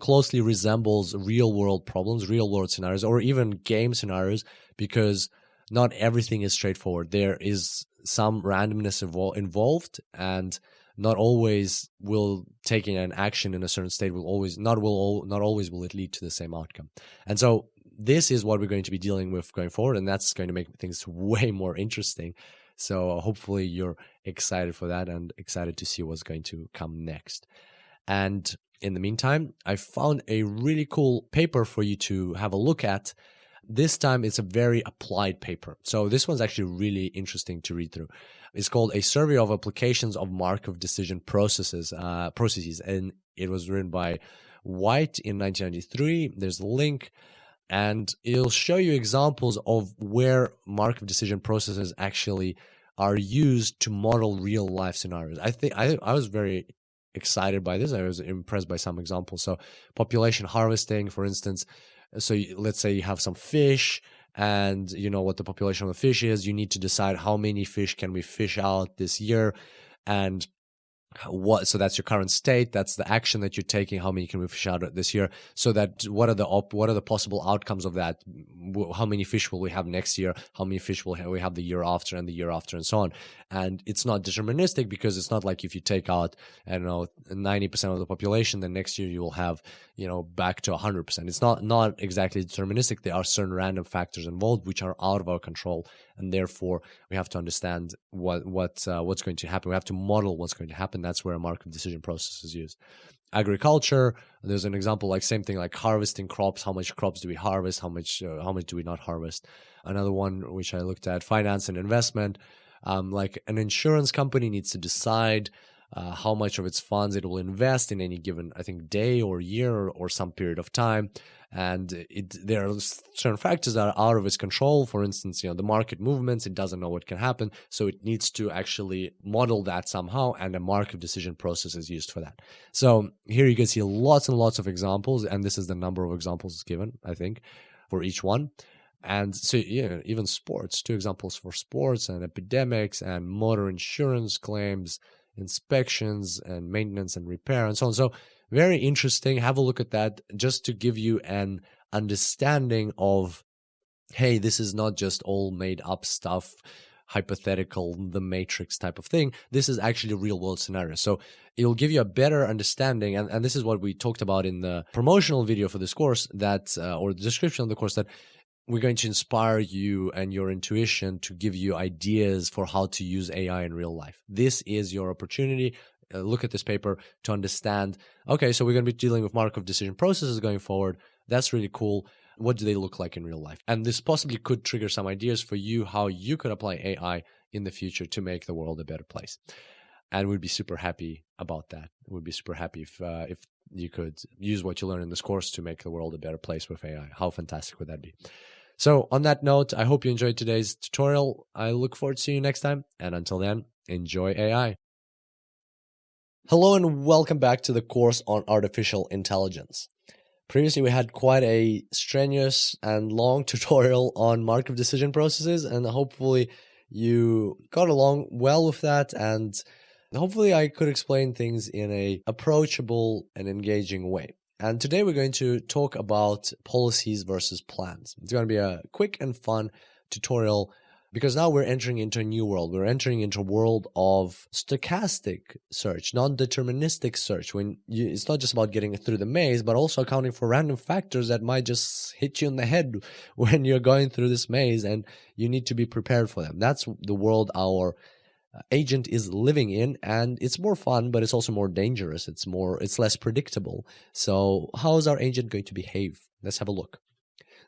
closely resembles real world problems, real world scenarios, or even game scenarios, because not everything is straightforward. There is some randomness involved, and not always will taking an action in a certain state will always not always will it lead to the same outcome. And so this is what we're going to be dealing with going forward, and that's going to make things way more interesting. So hopefully you're excited for that and excited to see what's going to come next. And in the meantime, I found a really cool paper for you to have a look at. This time it's a very applied paper. So this one's actually really interesting to read through. It's called A Survey of Applications of Markov Decision Processes, and it was written by White in 1993. There's the link, and it'll show you examples of where Markov decision processes actually are used to model real life scenarios. I was very excited by this. I was impressed by some examples. So population harvesting, for instance. So let's say you have some fish, and you know what the population of the fish is. You need to decide how many fish can we fish out this year, and so that's your current state. That's the action that you're taking. How many can we fish out this year? So that what are the possible outcomes of that? How many fish will we have next year? How many fish will we have the year after and the year after, and so on? And it's not deterministic, because it's not like if you take out 90% of the population, then next year you will have back to 100%. It's not exactly deterministic. There are certain random factors involved which are out of our control, and therefore we have to understand what's going to happen. We have to model what's going to happen. That's where a Markov decision process is used. Agriculture, there's an example, like same thing, like harvesting crops. How much crops do we harvest? How much do we not harvest? Another one which I looked at, finance and investment. Like an insurance company needs to decide how much of its funds it will invest in any given, I think, day or year or some period of time. And there are certain factors that are out of its control. For instance, the market movements, it doesn't know what can happen. So it needs to actually model that somehow, and a Markov decision process is used for that. So here you can see lots and lots of examples, and this is the number of examples given, I think, for each one. And so, even sports, 2 examples for sports and epidemics and motor insurance claims, inspections and maintenance and repair, and so on. So very interesting. Have a look at that just to give you an understanding of, hey, this is not just all made up stuff, hypothetical, the Matrix type of thing. This is actually a real world scenario. So it'll give you a better understanding. And this is what we talked about in the promotional video for this course, that or the description of the course, that we're going to inspire you and your intuition to give you ideas for how to use AI in real life. This is your opportunity. Look at this paper to understand, okay, so we're going to be dealing with Markov decision processes going forward. That's really cool. What do they look like in real life? And this possibly could trigger some ideas for you how you could apply AI in the future to make the world a better place. And we'd be super happy about that. We'd be super happy if you could use what you learn in this course to make the world a better place with AI. How fantastic would that be? So on that note, I hope you enjoyed today's tutorial. I look forward to seeing you next time. And until then, enjoy AI. Hello and welcome back to the course on artificial intelligence. Previously, we had quite a strenuous and long tutorial on Markov decision processes, and hopefully you got along well with that, and hopefully I could explain things in a approachable and engaging way. And today we're going to talk about policies versus plans. It's going to be a quick and fun tutorial because now we're entering into a new world. We're entering into a world of stochastic search, non-deterministic search. It's not just about getting through the maze, but also accounting for random factors that might just hit you in the head when you're going through this maze, and you need to be prepared for them. That's the world our agent is living in, and it's more fun, but it's also more dangerous. It's less predictable. So how is our agent going to behave? Let's have a look.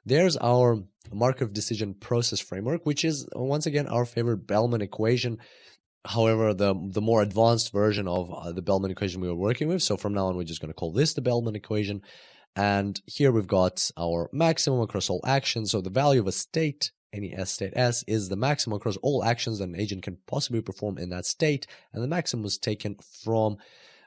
there's our Markov decision process framework, which is once again our favorite Bellman equation. However, the more advanced version of the Bellman equation we were working with. So from now on, we're just going to call this the Bellman equation. And here we've got our maximum across all actions. So the value of a state, any S state S, is the maximum across all actions that an agent can possibly perform in that state. And the maximum was taken from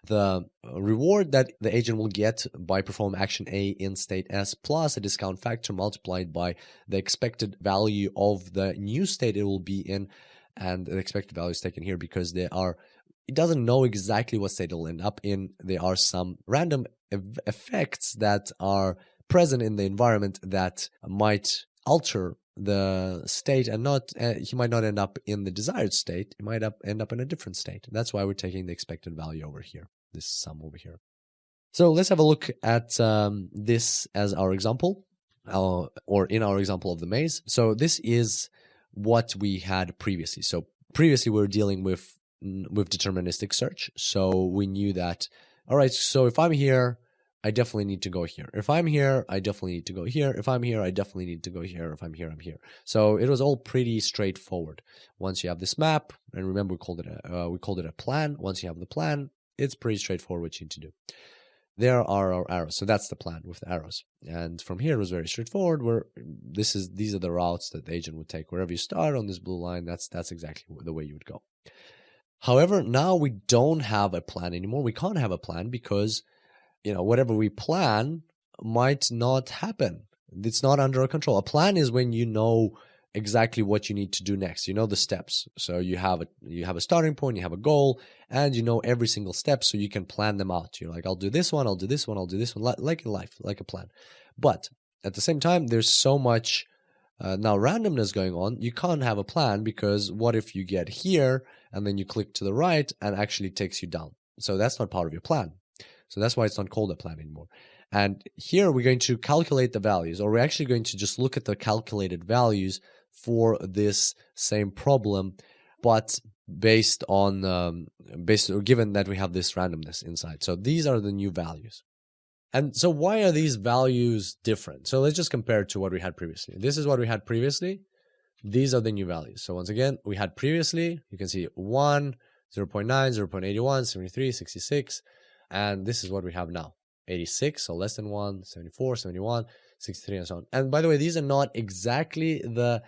the reward that the agent will get by performing action A in state S plus a discount factor multiplied by the expected value of the new state it will be in. And the expected value is taken here because it doesn't know exactly what state it'll end up in. There are some random effects that are present in the environment that might alter the state, and he might not end up in the desired state. He might end up in a different state. That's why we're taking the expected value over here, this sum over here. So let's have a look at this as our example, or in our example of the maze. So this is what we had previously. So previously we were dealing with deterministic search. So we knew that, all right, so if I'm here, I definitely need to go here. If I'm here, I definitely need to go here. If I'm here, I definitely need to go here. If I'm here, I'm here. So it was all pretty straightforward. Once you have this map, and remember we called it a plan. Once you have the plan, it's pretty straightforward what you need to do. There are our arrows. So that's the plan with the arrows. And from here, it was very straightforward. These are the routes that the agent would take. Wherever you start on this blue line, that's exactly the way you would go. However, now we don't have a plan anymore. We can't have a plan because, whatever we plan might not happen. It's not under our control. A plan is when you know exactly what you need to do next. You know the steps. So you have a starting point, you have a goal, and you know every single step, so you can plan them out. You're like, I'll do this one, I'll do this one, I'll do this one, like in life, like a plan. But at the same time, there's so much now randomness going on. You can't have a plan because what if you get here and then you click to the right and actually takes you down? So that's not part of your plan. So that's why it's not called a plan anymore. And here we're going to calculate the values, or we're actually going to just look at the calculated values for this same problem, but given that we have this randomness inside. So these are the new values. And so why are these values different? So let's just compare it to what we had previously. This is what we had previously. These are the new values. So once again, we had previously, you can see 1, 0.9, 0.81, 73, 66, and this is what we have now. 86, so less than 1, 74, 71, 63, and so on. And by the way, these are not exactly the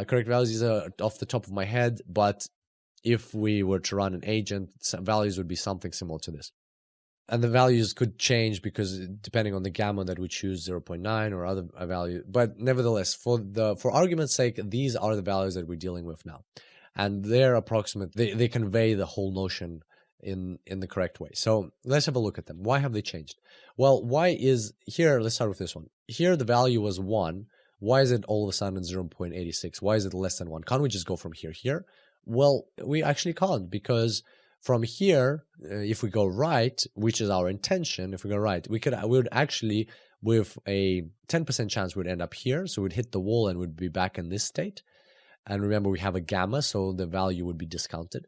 correct values. These are off the top of my head, but if we were to run an agent, values would be something similar to this. And the values could change because depending on the gamma that we choose, 0.9 or other value. But nevertheless, for argument's sake, these are the values that we're dealing with now. And they're approximate, they convey the whole notion in the correct way. So let's have a look at them. Why have they changed? Well, why is here, let's start with this one. Here the value was 1. Why is it all of a sudden 0.86? Why is it less than 1? Can't we just go from here? Well, we actually can't, because from here, if we go right, which is our intention, if we go right, we would actually, with a 10% chance, we'd end up here. So we'd hit the wall and we'd be back in this state. And remember, we have a gamma, so the value would be discounted.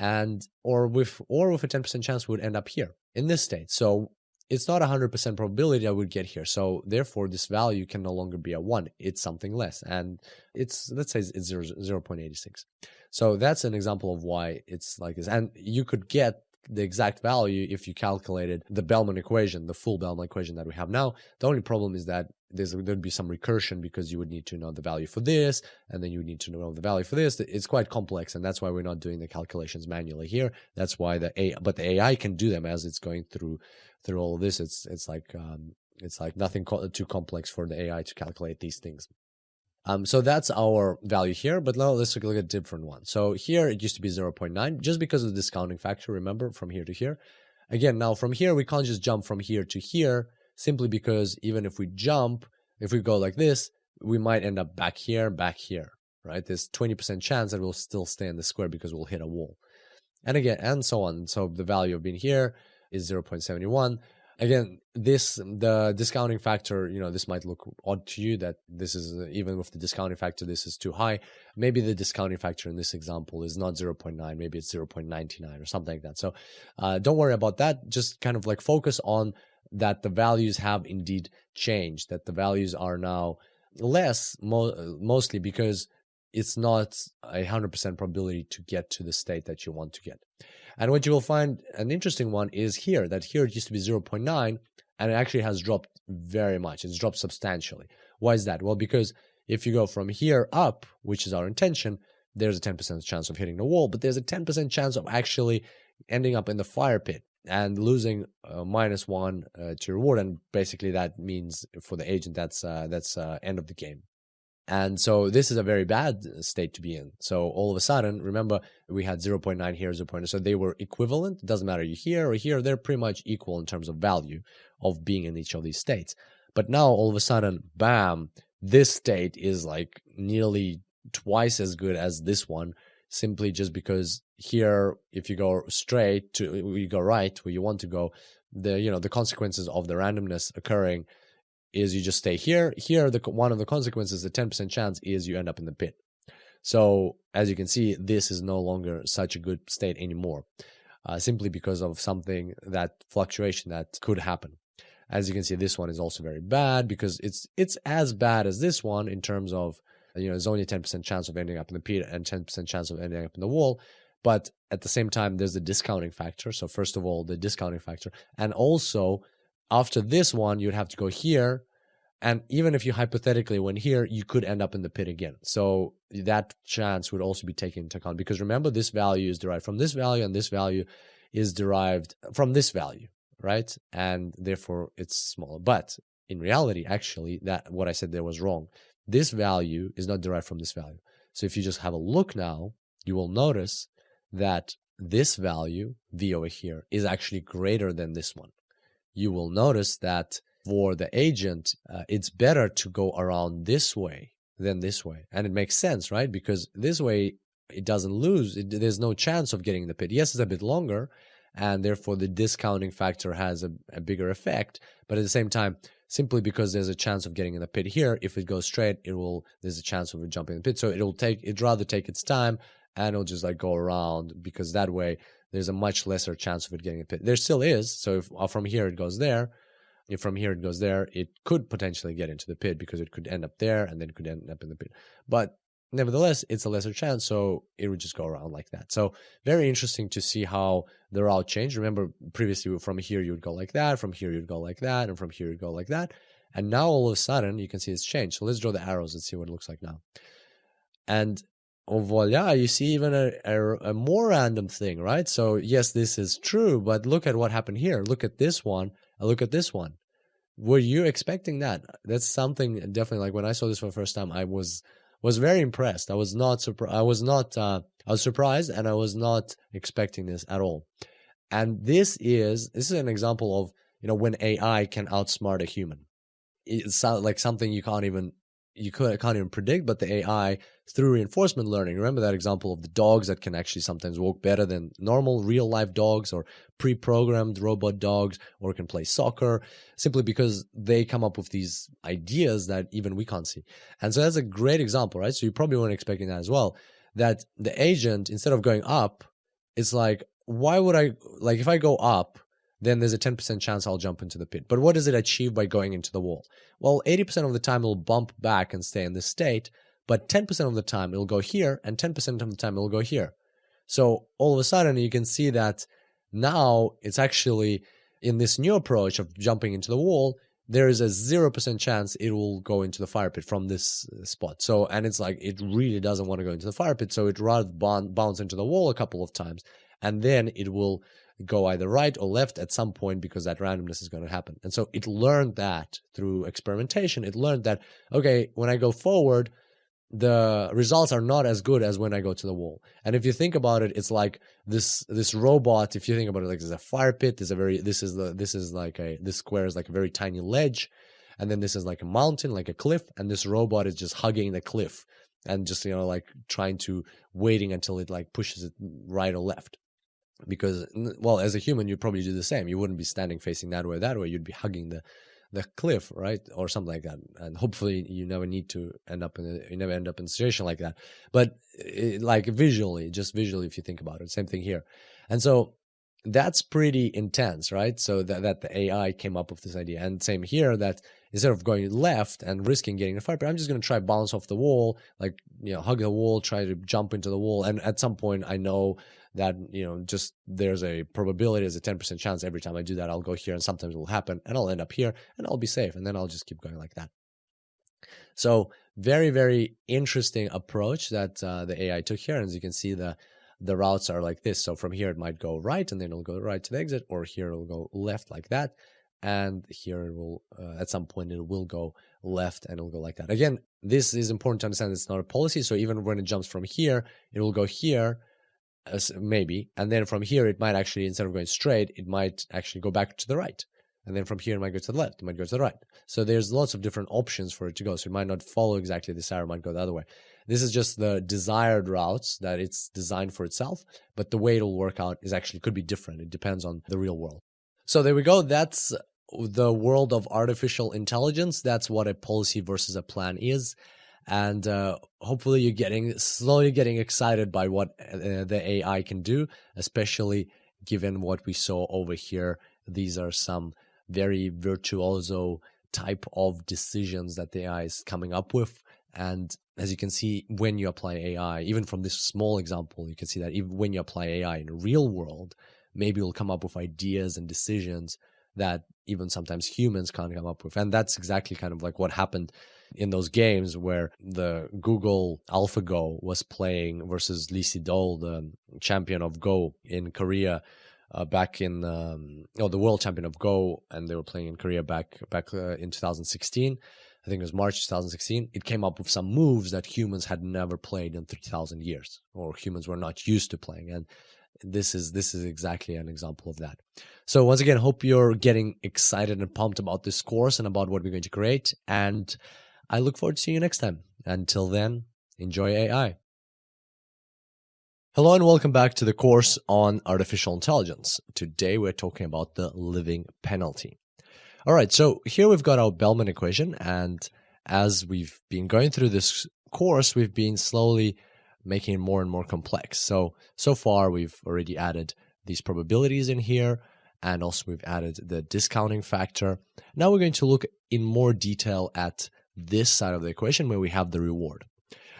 Or with a 10% chance, we would end up here in this state. So it's not 100% probability I would get here. So therefore, this value can no longer be a 1. It's something less. And let's say it's 0.86. So that's an example of why it's like this. And you could get the exact value if you calculated the Bellman equation, the full Bellman equation that we have now. The only problem is that there'd be some recursion, because you would need to know the value for this, and then you would need to know the value for this. It's quite complex, and that's why we're not doing the calculations manually here. That's why the AI can do them as it's going through all of this. It's like nothing too complex for the AI to calculate these things. So that's our value here, but now let's take a look at a different one. So here it used to be 0.9, just because of the discounting factor, remember, from here to here. Again, now from here, we can't just jump from here to here, simply because even if we go like this, we might end up back here, right? There's 20% chance that we'll still stay in the square because we'll hit a wall. And again, and so on. So the value of being here is 0.71. Again, the discounting factor, this might look odd to you, that this is, even with the discounting factor, this is too high. Maybe the discounting factor in this example is not 0.9, maybe it's 0.99 or something like that. So don't worry about that. Just kind of like focus on that the values have indeed changed, that the values are now less, mostly because it's not 100% probability to get to the state that you want to get. And what you will find an interesting one is here, that here it used to be 0.9, and it actually has dropped very much. It's dropped substantially. Why is that? Well, because if you go from here up, which is our intention, there's a 10% chance of hitting the wall, but there's a 10% chance of actually ending up in the fire pit and losing -1 to reward. And basically that means for the agent, that's end of the game. And so this is a very bad state to be in. So all of a sudden, remember, we had 0.9 here, 0.9. So they were equivalent. It doesn't matter you here or here. They're pretty much equal in terms of value of being in each of these states. But now all of a sudden, bam, this state is like nearly twice as good as this one, simply just because here, if you go straight to, you go right where you want to go, the consequences of the randomness occurring is you just stay here. Here, one of the consequences, the 10% chance, is you end up in the pit. So as you can see, this is no longer such a good state anymore, simply because of something, that fluctuation that could happen. As you can see, this one is also very bad because it's as bad as this one in terms of, there's only a 10% chance of ending up in the pit and 10% chance of ending up in the wall. But at the same time, there's the discounting factor. So first of all, the discounting factor. And also, after this one, you'd have to go here. And even if you hypothetically went here, you could end up in the pit again. So that chance would also be taken into account. Because remember, this value is derived from this value, and this value is derived from this value, right? And therefore, it's smaller. But in reality, actually, that what I said there was wrong. This value is not derived from this value. So if you just have a look now, you will notice that this value, V over here, is actually greater than this one. You will notice that for the agent, it's better to go around this way than this way. And it makes sense, right? Because this way, it doesn't lose. There's no chance of getting in the pit. Yes, it's a bit longer, and therefore the discounting factor has a bigger effect. But at the same time, simply because there's a chance of getting in the pit here, if it goes straight, there's a chance of it jumping in the pit. So it'd rather take its time, and it'll just like go around, because that way there's a much lesser chance of it getting in the pit. There still is. So if from here it goes there, if from here it goes there, it could potentially get into the pit because it could end up there and then it could end up in the pit. But nevertheless, it's a lesser chance, so it would just go around like that. So very interesting to see how the route changed. Remember, previously from here you would go like that, from here you'd go like that, and from here you'd go like that. And now all of a sudden you can see it's changed. So let's draw the arrows and see what it looks like now. And voila, you see even a more random thing, right? So yes, this is true, but look at what happened here. Look at this one, and look at this one. Were you expecting that? That's something definitely, like when I saw this for the first time, I was very impressed. I was not surprised. I was surprised, and I was not expecting this at all. And this is an example of, when AI can outsmart a human. It's like something you can't even predict, but the AI, through reinforcement learning, remember that example of the dogs that can actually sometimes walk better than normal real life dogs, or pre-programmed robot dogs, or can play soccer, simply because they come up with these ideas that even we can't see. And so that's a great example, right? So you probably weren't expecting that as well, that the agent, instead of going up, it's like, why would if I go up, then there's a 10% chance I'll jump into the pit. But what does it achieve by going into the wall? Well, 80% of the time it'll bump back and stay in this state, but 10% of the time it'll go here, and 10% of the time it'll go here. So all of a sudden you can see that now it's actually, in this new approach of jumping into the wall, there is a 0% chance it will go into the fire pit from this spot. So, and it's like, it really doesn't want to go into the fire pit, so it rather bounce into the wall a couple of times, and then it will go either right or left at some point, because that randomness is going to happen. And so it learned that through experimentation. It learned that, okay, when I go forward, the results are not as good as when I go to the wall. And if you think about it, it's like this robot. If you think about it, like there's a fire pit, this square is like a very tiny ledge, and then this is like a mountain, like a cliff, and this robot is just hugging the cliff and just trying to waiting until it like pushes it right or left. Because, well, as a human, you'd probably do the same. You wouldn't be standing facing that way or that way. You'd be hugging the cliff, right, or something like that. And hopefully, you never end up in a situation like that. But just visually, if you think about it, same thing here. And so that's pretty intense, right? So that the AI came up with this idea. And same here, that instead of going left and risking getting a fire pit, I'm just going to try bounce off the wall, like, hug the wall, try to jump into the wall. And at some point, I know that, just there's a probability, there's a 10% chance every time I do that, I'll go here and sometimes it will happen and I'll end up here and I'll be safe. And then I'll just keep going like that. So very, very interesting approach that the AI took here. And as you can see, the routes are like this. So from here, it might go right and then it'll go right to the exit, or here it'll go left like that. And here it will, at some point, it will go left and it'll go like that. Again, this is important to understand. It's not a policy. So even when it jumps from here, it will go here, maybe. And then from here, it might actually, instead of going straight, it might actually go back to the right. And then from here, it might go to the left, it might go to the right. So there's lots of different options for it to go. So it might not follow exactly this arrow, it might go the other way. This is just the desired routes that it's designed for itself, but the way it'll work out is actually could be different. It depends on the real world. So there we go. That's the world of artificial intelligence. That's what a policy versus a plan is. And hopefully you're slowly getting excited by what the AI can do, especially given what we saw over here. These are some very virtuoso type of decisions that the AI is coming up with. And as you can see, when you apply AI, even from this small example, you can see that even when you apply AI in the real world, maybe you'll come up with ideas and decisions that even sometimes humans can't come up with. And that's exactly kind of like what happened in those games where the Google AlphaGo was playing versus Lee Sedol, the champion of Go in Korea, back in the world champion of Go, and they were playing in Korea back in 2016. I think it was March 2016. It came up with some moves that humans had never played in 3,000 years, or humans were not used to playing. And this is exactly an example of that. So once again, hope you're getting excited and pumped about this course and about what we're going to create. And I look forward to seeing you next time. Until then, enjoy AI. Hello and welcome back to the course on artificial intelligence. Today we're talking about the living penalty. All right, so here we've got our Bellman equation, and as we've been going through this course, we've been slowly making it more and more complex. So far we've already added these probabilities in here, and also we've added the discounting factor. Now we're going to look in more detail at this side of the equation where we have the reward.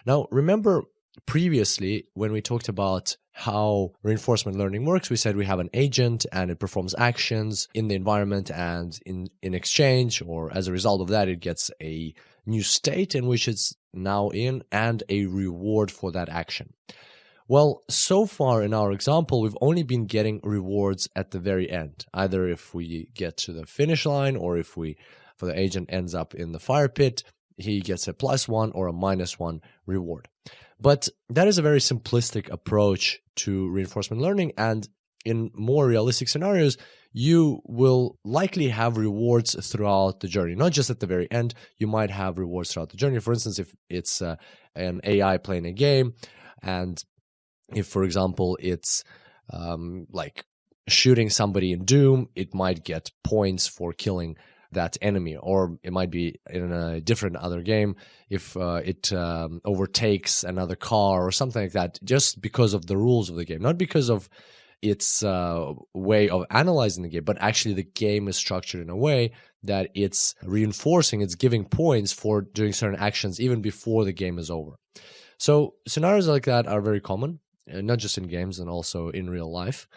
Now remember, previously, when we talked about how reinforcement learning works, we said we have an agent and it performs actions in the environment, and in exchange, or as a result of that, it gets a new state in which it's now in and a reward for that action. Well, so far in our example, we've only been getting rewards at the very end, either if we get to the finish line or if the agent ends up in the fire pit, he gets a +1 or a -1 reward. But that is a very simplistic approach to reinforcement learning, and in more realistic scenarios, you will likely have rewards throughout the journey, not just at the very end. You might have rewards throughout the journey. For instance, if it's an AI playing a game, and if, for example, it's like shooting somebody in Doom, it might get points for killing that enemy. Or it might be in a different other game if it overtakes another car or something like that, just because of the rules of the game, not because of its way of analyzing the game, but actually the game is structured in a way that it's reinforcing, it's giving points for doing certain actions even before the game is over. So scenarios like that are very common, not just in games and also in real life.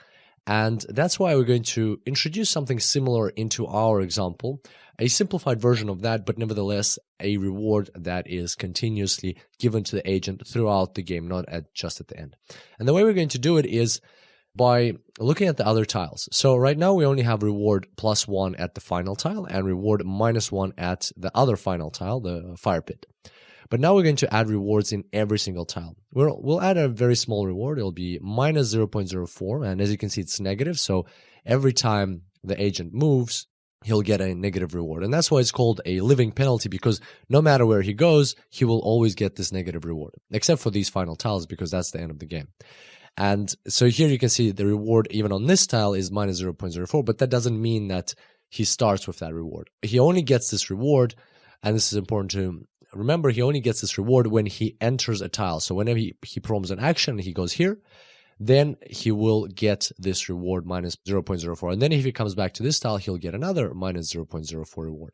And that's why we're going to introduce something similar into our example, a simplified version of that, but nevertheless a reward that is continuously given to the agent throughout the game, not just at the end. And the way we're going to do it is by looking at the other tiles. So right now we only have reward +1 at the final tile and reward -1 at the other final tile, the fire pit. But now we're going to add rewards in every single tile. We'll add a very small reward. It'll be -0.04. And as you can see, it's negative. So every time the agent moves, he'll get a negative reward. And that's why it's called a living penalty, because no matter where he goes, he will always get this negative reward, except for these final tiles, because that's the end of the game. And so here you can see the reward even on this tile is -0.04, but that doesn't mean that he starts with that reward. He only gets this reward, and this is important to remember, he only gets this reward when he enters a tile. So whenever he performs an action, he goes here, then he will get this reward minus 0.04. And then if he comes back to this tile, he'll get another minus 0.04 reward.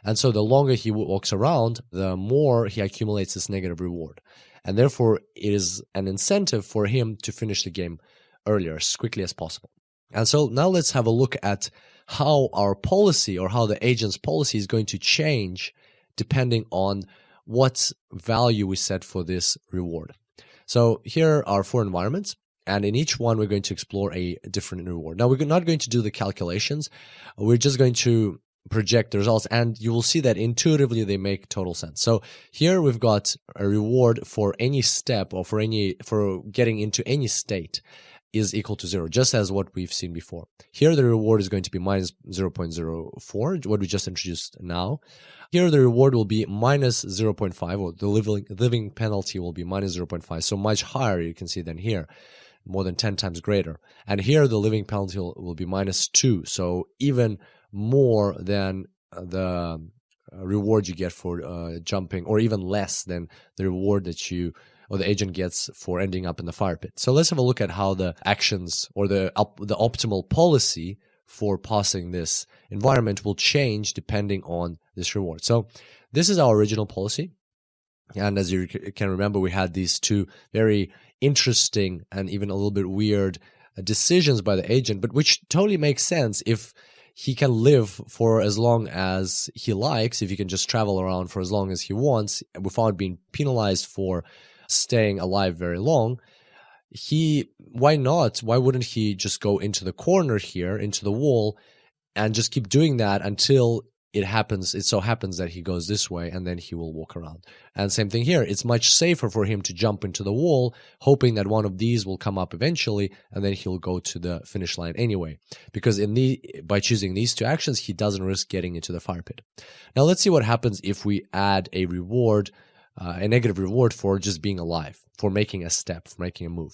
And so the longer he walks around, the more he accumulates this negative reward. And therefore, it is an incentive for him to finish the game earlier, as quickly as possible. And so now let's have a look at how our policy, or how the agent's policy, is going to change depending on what value we set for this reward. So here are 4 environments, and in each one we're going to explore a different reward. Now, we're not going to do the calculations. We're just going to project the results, and you will see that intuitively they make total sense. So here we've got a reward for any step, or for getting into any state, is equal to 0, just as what we've seen before. Here the reward is going to be minus 0.04, what we just introduced now. Here the reward will be minus 0.5, or the living penalty will be minus 0.5, so much higher, you can see, than here, more than 10 times greater. And here the living penalty will be minus 2, so even more than the reward you get for jumping, or even less than the reward that the agent gets for ending up in the fire pit. So let's have a look at how the actions, or the optimal policy for passing this environment will change depending on this reward. So this is our original policy. And as you can remember, we had these 2 very interesting and even a little bit weird decisions by the agent, but which totally makes sense if he can live for as long as he likes, if he can just travel around for as long as he wants without being penalized for staying alive very long. Why not? Why wouldn't he just go into the corner here, into the wall, and just keep doing that until it so happens that he goes this way, and then he will walk around. And same thing here. It's much safer for him to jump into the wall, hoping that one of these will come up eventually, and then he'll go to the finish line anyway. Because by choosing these 2 actions, he doesn't risk getting into the fire pit. Now let's see what happens if we add a reward, a negative reward for just being alive, for making a step, for making a move.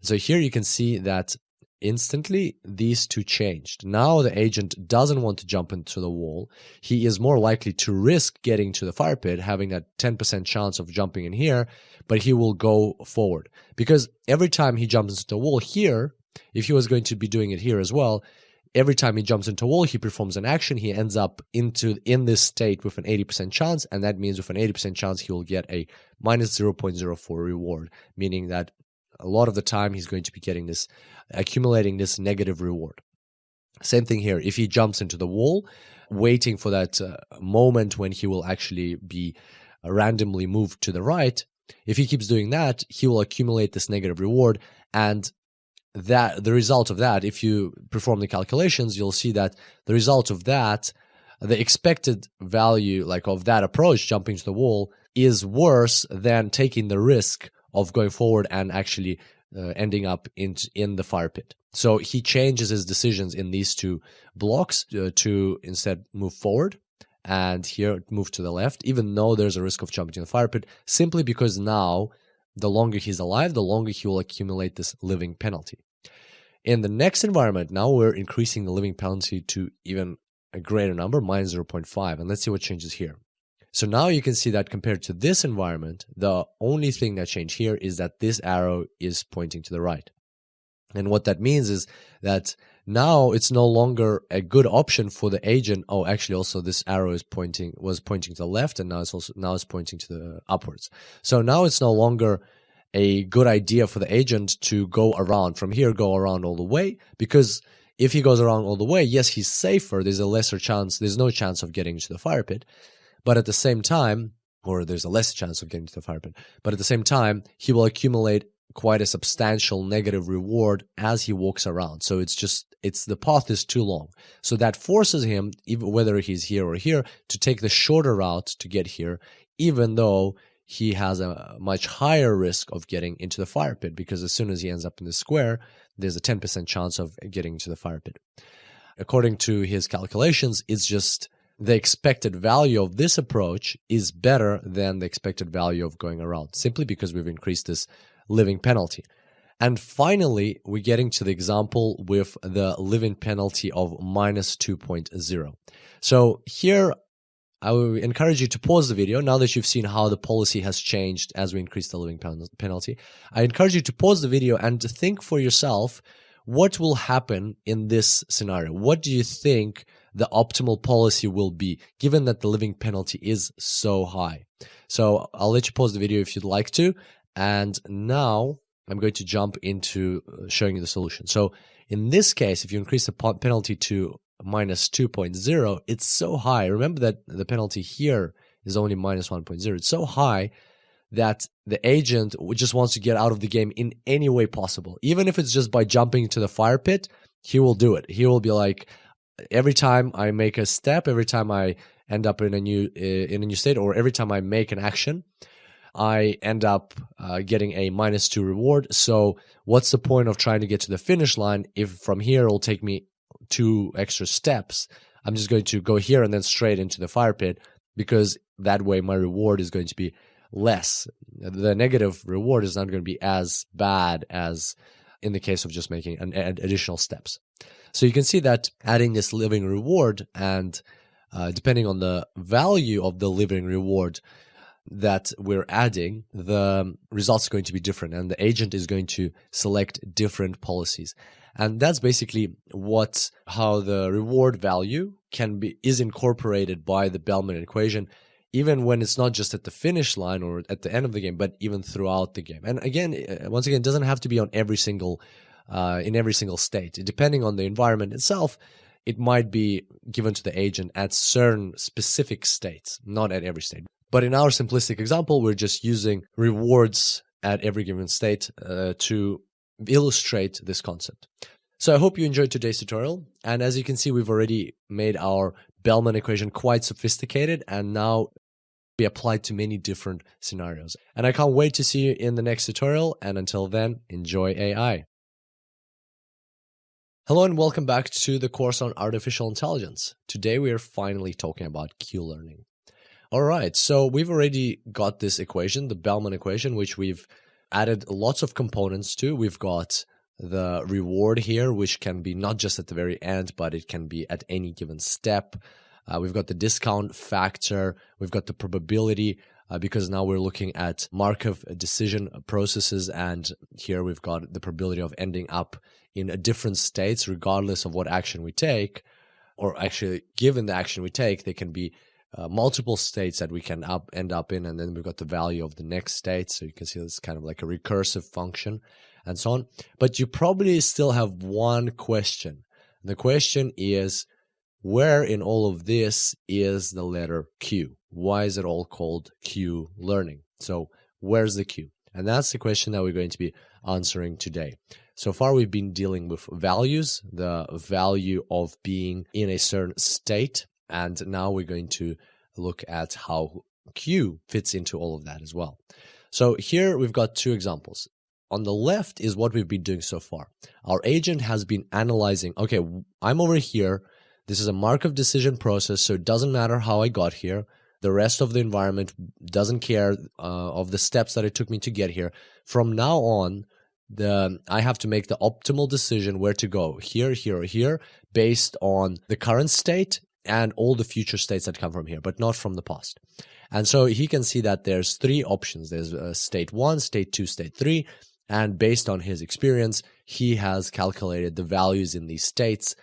So here you can see that instantly these 2 changed. Now the agent doesn't want to jump into the wall. He is more likely to risk getting to the fire pit, having that 10% chance of jumping in here, but he will go forward. Because every time he jumps into the wall here, if he was going to be doing it here as well, every time he jumps into a wall, he performs an action, he ends up in this state with an 80% chance, and that means with an 80% chance he will get a minus 0.04 reward, meaning that a lot of the time he's going to be accumulating this negative reward. Same thing here. If he jumps into the wall, waiting for that moment when he will actually be randomly moved to the right, if he keeps doing that, he will accumulate this negative reward, and the result of that, if you perform the calculations, you'll see that the result of that, the expected value of that approach, jumping to the wall, is worse than taking the risk of going forward and actually ending up in the fire pit. So he changes his decisions in these 2 blocks to instead move forward, and here move to the left, even though there's a risk of jumping in the fire pit, simply because now the longer he's alive, the longer he will accumulate this living penalty. In the next environment, now we're increasing the living penalty to even a greater number, minus 0.5, and let's see what changes here. So now you can see that compared to this environment, the only thing that changed here is that this arrow is pointing to the right. And what that means is that now it's no longer a good option for the agent. Oh, actually, also this arrow was pointing to the left, and now it's pointing to the upwards. So now it's no longer a good idea for the agent to go around from here, go around all the way, because if he goes around all the way, yes, he's safer. There's no chance of getting to the fire pit, but at the same time, or there's a less chance of getting to the fire pit, but at the same time, he will accumulate quite a substantial negative reward as he walks around. So the path is too long. So that forces him, even whether he's here or here, to take the shorter route to get here, even though he has a much higher risk of getting into the fire pit, because as soon as he ends up in the square, there's a 10% chance of getting to the fire pit. According to his calculations, it's just the expected value of this approach is better than the expected value of going around, simply because we've increased this living penalty. And finally, we're getting to the example with the living penalty of minus 2.0. So here, I would encourage you to pause the video now that you've seen how the policy has changed as we increase the living penalty. I encourage you to pause the video and to think for yourself, what will happen in this scenario? What do you think the optimal policy will be, given that the living penalty is so high? So I'll let you pause the video if you'd like to. And now I'm going to jump into showing you the solution. So in this case, if you increase the penalty to minus 2.0, it's so high. Remember that the penalty here is only minus 1.0. It's so high that the agent just wants to get out of the game in any way possible. Even if it's just by jumping into the fire pit, he will do it. He will be like, every time I make a step, every time I end up in a new state, or every time I make an action, I end up getting a -2 reward. So what's the point of trying to get to the finish line if from here it'll take me 2 extra steps? I'm just going to go here and then straight into the fire pit, because that way my reward is going to be less. The negative reward is not going to be as bad as in the case of just making additional steps. So you can see that adding this living reward, and depending on the value of the living reward that we're adding, the results are going to be different, and the agent is going to select different policies. And that's basically how the reward value is incorporated by the Bellman equation, even when it's not just at the finish line or at the end of the game, but even throughout the game. And again, once again, it doesn't have to be on in every single state. Depending on the environment itself, it might be given to the agent at certain specific states, not at every state. But in our simplistic example, we're just using rewards at every given state to illustrate this concept. So I hope you enjoyed today's tutorial. And as you can see, we've already made our Bellman equation quite sophisticated, and now be applied to many different scenarios. And I can't wait to see you in the next tutorial. And until then, enjoy AI. Hello and welcome back to the course on artificial intelligence. Today we are finally talking about Q-learning. All right, so we've already got this equation, the Bellman equation, which we've added lots of components to. We've got the reward here, which can be not just at the very end, but it can be at any given step. We've got the discount factor. We've got the probability, because now we're looking at Markov decision processes, and here we've got the probability of ending up in different states regardless of what action we take, or actually given the action we take, they can be multiple states that we can end up in, and then we've got the value of the next state. So you can see it's kind of like a recursive function and so on. But you probably still have one question. The question is, where in all of this is the letter Q? Why is it all called Q learning? So where's the Q? And that's the question that we're going to be answering today. So far, we've been dealing with values, the value of being in a certain state. And now we're going to look at how Q fits into all of that as well. So here we've got 2 examples. On the left is what we've been doing so far. Our agent has been analyzing, okay, I'm over here. This is a Markov decision process, so it doesn't matter how I got here. The rest of the environment doesn't care of the steps that it took me to get here. From now on, I have to make the optimal decision where to go, here, here, or here, based on the current state and all the future states that come from here, but not from the past. And so he can see that there's 3 options. There's state 1, state 2, state 3. And based on his experience, he has calculated the values in these states.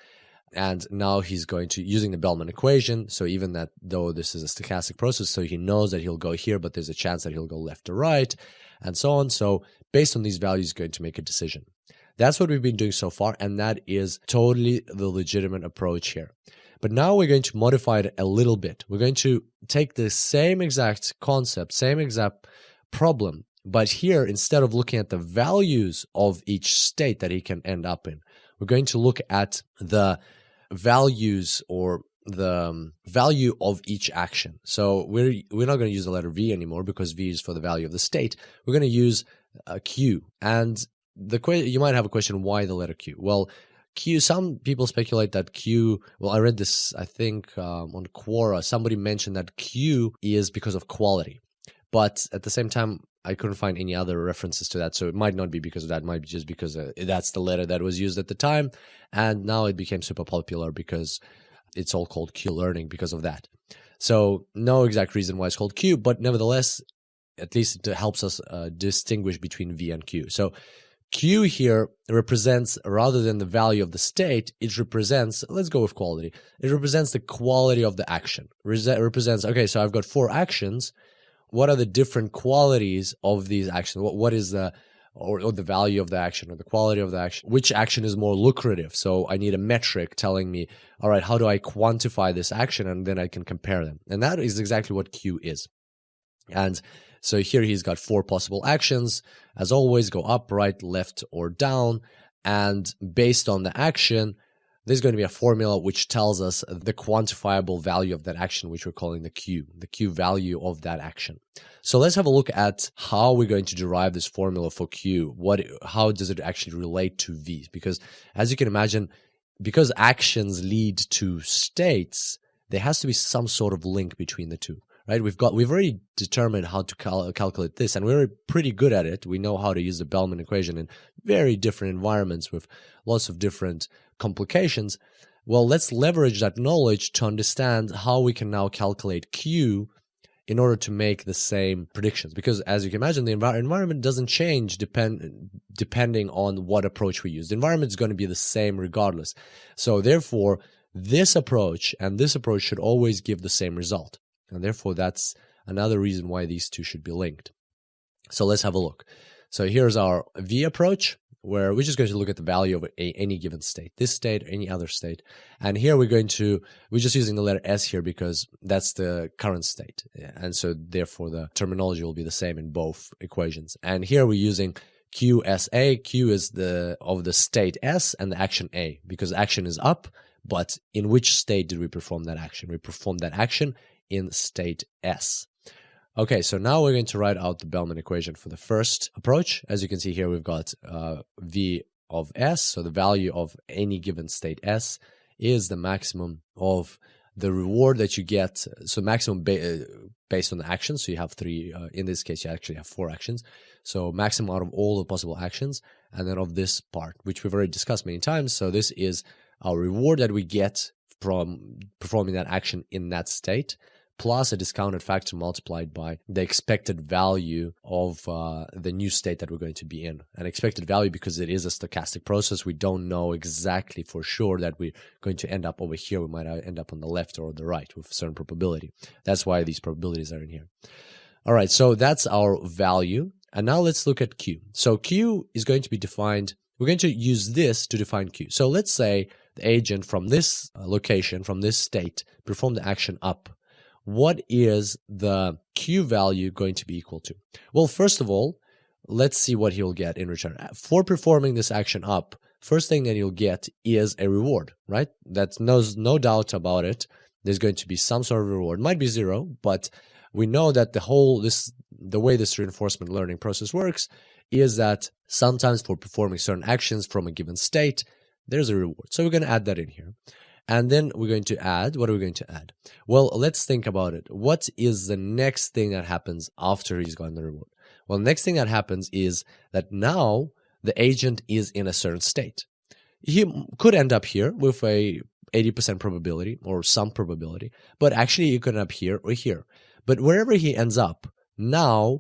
And now he's going to, using the Bellman equation, so even that though this is a stochastic process, so he knows that he'll go here, but there's a chance that he'll go left or right, and so on. So based on these values, he's going to make a decision. That's what we've been doing so far, and that is totally the legitimate approach here. But now we're going to modify it a little bit. We're going to take the same exact concept, same exact problem, but here, instead of looking at the values of each state that he can end up in, we're going to look at the values or the value of each action. So we're not going to use the letter V anymore because V is for the value of the state. We're going to use Q. And you might have a question, why the letter Q? Well, Q, some people speculate that Q, well, I read this, I think, on Quora. Somebody mentioned that Q is because of quality. But at the same time, I couldn't find any other references to that. So it might not be because of that. It might be just because that's the letter that was used at the time. And now it became super popular because it's all called Q learning because of that. So no exact reason why it's called Q, but nevertheless, at least it helps us distinguish between V and Q. So Q here represents, rather than the value of the state, it represents, let's go with quality. It represents the quality of the action. It represents, okay, so I've got 4 actions. What are the different qualities of these actions? What is the, or the value of the action, or the quality of the action? Which action is more lucrative? So I need a metric telling me, all right, how do I quantify this action? And then I can compare them. And that is exactly what Q is. And so here he's got 4 possible actions. As always, go up, right, left, or down. And based on the action, there's going to be a formula which tells us the quantifiable value of that action, which we're calling the Q value of that action. So let's have a look at how we're going to derive this formula for Q. How does it actually relate to V? Because as you can imagine, because actions lead to states, there has to be some sort of link between the two. Right? We've already determined how to calculate this, and we're pretty good at it. We know how to use the Bellman equation in very different environments with lots of different complications. Well, let's leverage that knowledge to understand how we can now calculate Q in order to make the same predictions. Because as you can imagine, the environment doesn't change depending on what approach we use. The environment is going to be the same regardless. So therefore, this approach and this approach should always give the same result. And therefore, that's another reason why these two should be linked. So let's have a look. So here's our V approach, where we're just going to look at the value of any given state, this state, or any other state. And here we're just using the letter S here because that's the current state. And so therefore, the terminology will be the same in both equations. And here we're using QSA. Q is of the state S and the action A, because action is up. But in which state did we perform that action? We performed that action in state S. Okay, so now we're going to write out the Bellman equation for the first approach. As you can see here, we've got V of S, so the value of any given state S is the maximum of the reward that you get. So maximum based on the actions, so you have 3, in this case you actually have 4 actions. So maximum out of all the possible actions, and then of this part, which we've already discussed many times. So this is our reward that we get from performing that action in that state, plus a discounted factor multiplied by the expected value of the new state that we're going to be in. An expected value because it is a stochastic process. We don't know exactly for sure that we're going to end up over here. We might end up on the left or the right with a certain probability. That's why these probabilities are in here. All right, so that's our value. And now let's look at Q. So Q is going to be defined. We're going to use this to define Q. So let's say the agent from this location, from this state, performed the action up. What is the Q value going to be equal to? Well, first of all, let's see what he'll get in return. For performing this action up, first thing that you'll get is a reward, right? That's no doubt about it. There's going to be some sort of reward. It might be 0, but we know that the way this reinforcement learning process works is that sometimes for performing certain actions from a given state, there's a reward. So we're going to add that in here. And then we're going to add, what are we going to add? Well, let's think about it. What is the next thing that happens after he's gotten the reward? Well, the next thing that happens is that now the agent is in a certain state. He could end up here with a 80% probability or some probability, but actually he could end up here or here. But wherever he ends up, now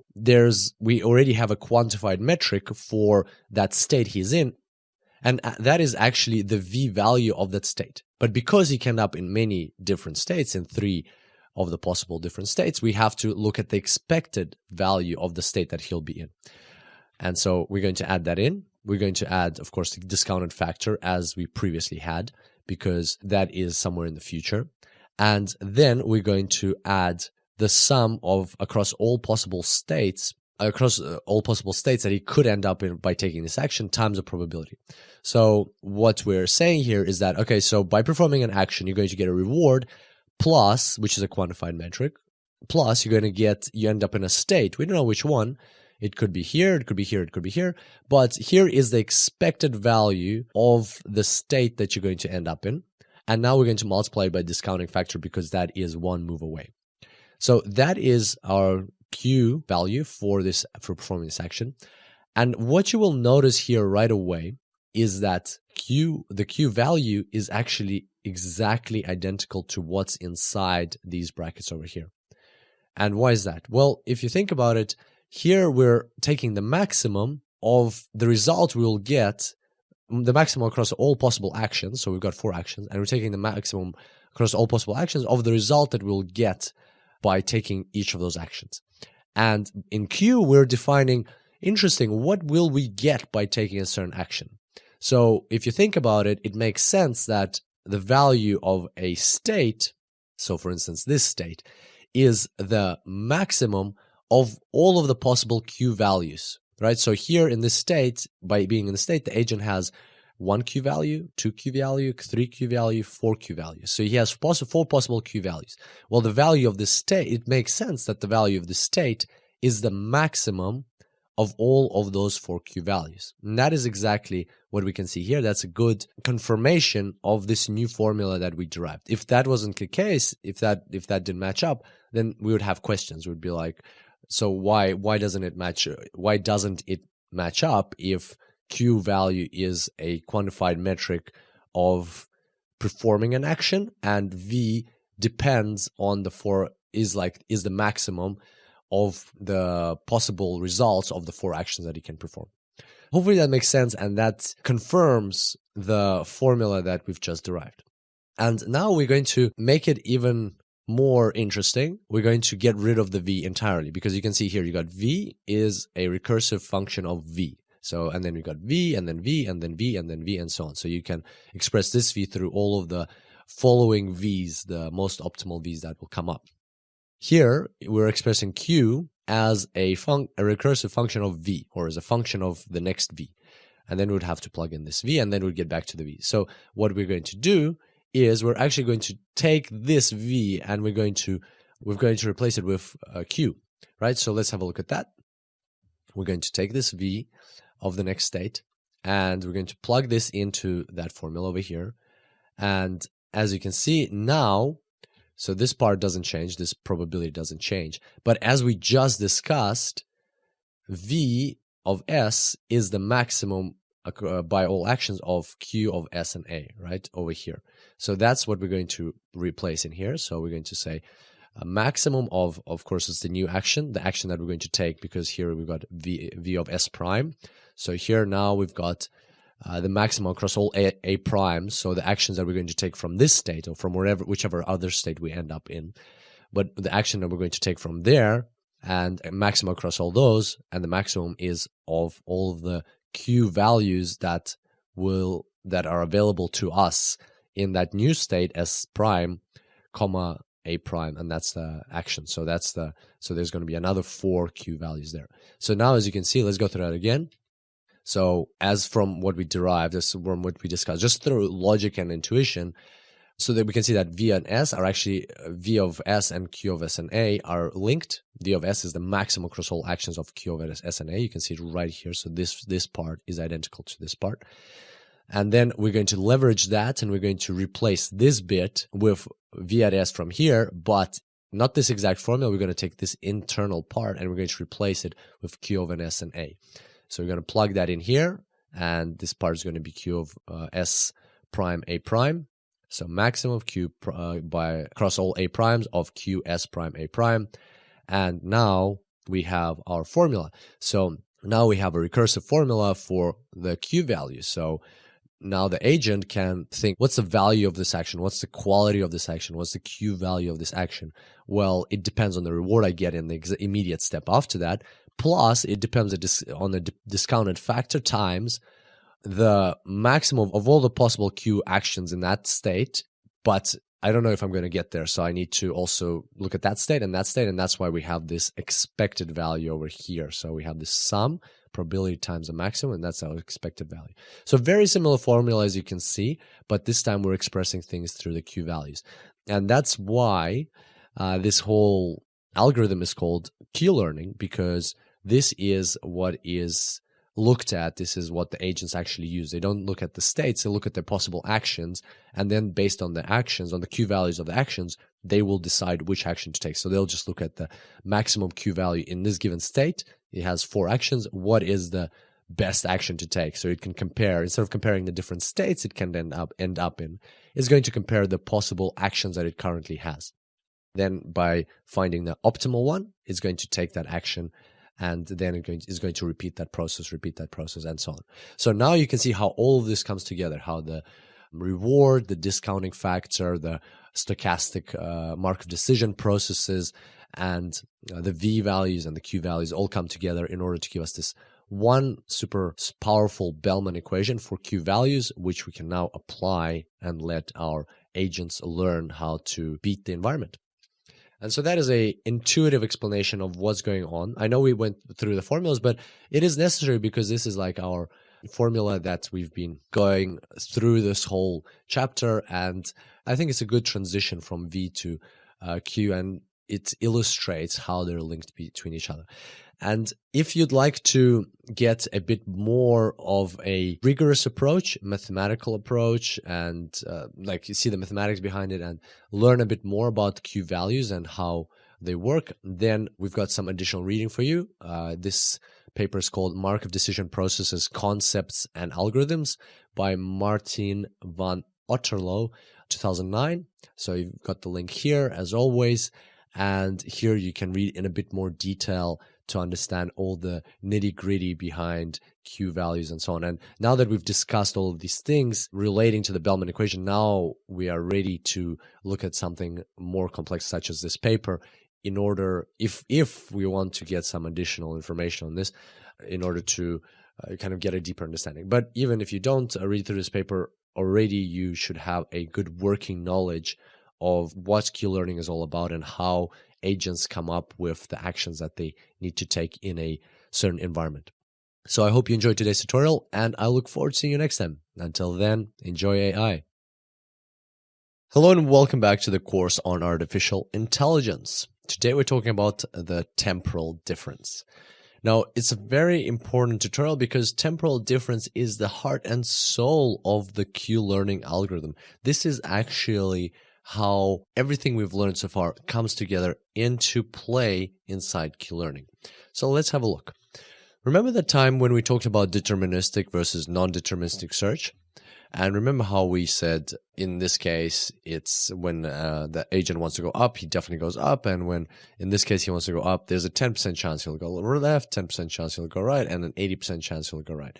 we already have a quantified metric for that state he's in, and that is actually the V value of that state. But because he can end up in many different states, in 3 of the possible different states, we have to look at the expected value of the state that he'll be in. And so we're going to add that in. We're going to add, of course, the discounted factor as we previously had, because that is somewhere in the future. And then we're going to add the sum of across all possible states that he could end up in by taking this action times the probability. So what we're saying here is that, okay, so by performing an action, you're going to get a reward plus, which is a quantified metric, plus you end up in a state. We don't know which one. It could be here, it could be here, it could be here. But here is the expected value of the state that you're going to end up in. And now we're going to multiply it by discounting factor because that is 1 move away. So that is our Q value for performing this action. And what you will notice here right away is that the Q value is actually exactly identical to what's inside these brackets over here. And why is that? Well, if you think about it, here we're taking the maximum of the result we'll get, the maximum across all possible actions. So we've got 4 actions, and we're taking the maximum across all possible actions of the result that we'll get by taking each of those actions. And in Q, we're defining, interesting, what will we get by taking a certain action? So if you think about it, it makes sense that the value of a state, so for instance, this state, is the maximum of all of the possible Q values, right? So here in this state, by being in the state, the agent has 1 Q value, 2 Q value, 3 Q value, 4 Q values. So he has 4 possible Q values. Well, the value of the state, it makes sense that the value of the state is the maximum of all of those 4 Q values. And that is exactly what we can see here. That's a good confirmation of this new formula that we derived. If that wasn't the case, if that didn't match up, then we would have questions. We'd be like, so why doesn't it match? Why doesn't it match up if Q value is a quantified metric of performing an action, and V depends on is the maximum of the possible results of the 4 actions that he can perform. Hopefully that makes sense, and that confirms the formula that we've just derived. And now we're going to make it even more interesting. We're going to get rid of the V entirely, because you can see here you got V is a recursive function of V. So, and then we got V, and then V, and then V, and then V, and so on. So you can express this V through all of the following V's, the most optimal V's that will come up. Here, we're expressing Q as a recursive function of V, or as a function of the next V. And then we'd have to plug in this V, and then we'd get back to the V. So what we're going to do is we're actually going to take this V, and we're going to replace it with Q, right? So let's have a look at that. We're going to take this V of the next state, and we're going to plug this into that formula over here. And as you can see now, so this part doesn't change, this probability doesn't change. But as we just discussed, V of S is the maximum by all actions of Q of S and A, right, over here. So that's what we're going to replace in here. So we're going to say a maximum of course, it's the new action, the action that we're going to take, because here we've got V of S prime. So here now we've got the maximum across all A primes, so the actions that we're going to take from this state, or from whichever other state we end up in. But the action that we're going to take from there, and a maximum across all those, and the maximum is of all of the Q values that are available to us in that new state, S prime, comma, A prime, and that's the action. So there's going to be another 4 Q values there. So now, as you can see, let's go through that again. So as from what we derived, as from what we discussed, just through logic and intuition, so that we can see that V and S are actually, V of S and Q of S and A are linked. V of S is the maximum across all actions of Q of S and A. You can see it right here. So this part is identical to this part. And then we're going to leverage that, and we're going to replace this bit with V at S from here, but not this exact formula. We're going to take this internal part, and we're going to replace it with Q of an S and A. So we're going to plug that in here, and this part is going to be Q of S prime A prime. So maximum of Q across all A primes of Q S prime A prime. And now we have our formula. So now we have a recursive formula for the Q value. So now the agent can think, what's the value of this action? What's the quality of this action? What's the Q value of this action? Well, it depends on the reward I get in the immediate step after that. Plus, it depends on the discounted factor times the maximum of all the possible Q actions in that state. But I don't know if I'm going to get there, so I need to also look at that state, and that's why we have this expected value over here. So we have this sum, probability times the maximum, and that's our expected value. So very similar formula, as you can see, but this time we're expressing things through the Q values. And that's why this whole algorithm is called Q learning, because this is what is looked at. This is what the agents actually use. They don't look at the states, they look at their possible actions, and then based on the actions, on the Q values of the actions, they will decide which action to take. So they'll just look at the maximum Q value in this given state. It has 4 actions. What is the best action to take. So it can compare, instead of comparing the different states it can end up in, it's going to compare the possible actions that it currently has. Then by finding the optimal one, it's going to take that action, and then it's going to repeat that process, and so on. So now you can see how all of this comes together, how the reward, the discounting factor, the stochastic Markov decision processes, and the V values and the Q values all come together in order to give us this one super powerful Bellman equation for Q values, which we can now apply and let our agents learn how to beat the environment. And so that is a intuitive explanation of what's going on. I know we went through the formulas, but it is necessary because this is like our formula that we've been going through this whole chapter. And I think it's a good transition from V to Q, and it illustrates how they're linked between each other. And if you'd like to get a bit more of a rigorous approach, mathematical approach, and like you see the mathematics behind it and learn a bit more about Q values and how they work, then we've got some additional reading for you. This paper is called Markov Decision Processes, Concepts and Algorithms by Martin van Otterlo, 2009. So you've got the link here as always. And here you can read in a bit more detail to understand all the nitty-gritty behind Q values and so on. And now that we've discussed all of these things relating to the Bellman equation, now we are ready to look at something more complex, such as this paper, in order, if we want to get some additional information on this, in order to kind of get a deeper understanding. But even if you don't read through this paper already, you should have a good working knowledge of what Q learning is all about and how agents come up with the actions that they need to take in a certain environment. So I hope you enjoyed today's tutorial, and I look forward to seeing you next time. Until then, enjoy AI. Hello and welcome back to the course on artificial intelligence. Today we're talking about the temporal difference. Now, it's a very important tutorial because temporal difference is the heart and soul of the Q learning algorithm. This is actually how everything we've learned so far comes together into play inside Q learning. So let's have a look. Remember the time when we talked about deterministic versus non-deterministic search? And remember how we said in this case, it's when the agent wants to go up, he definitely goes up. And when in this case he wants to go up, there's a 10% chance he'll go left, 10% chance he'll go right, and an 80% chance he'll go right,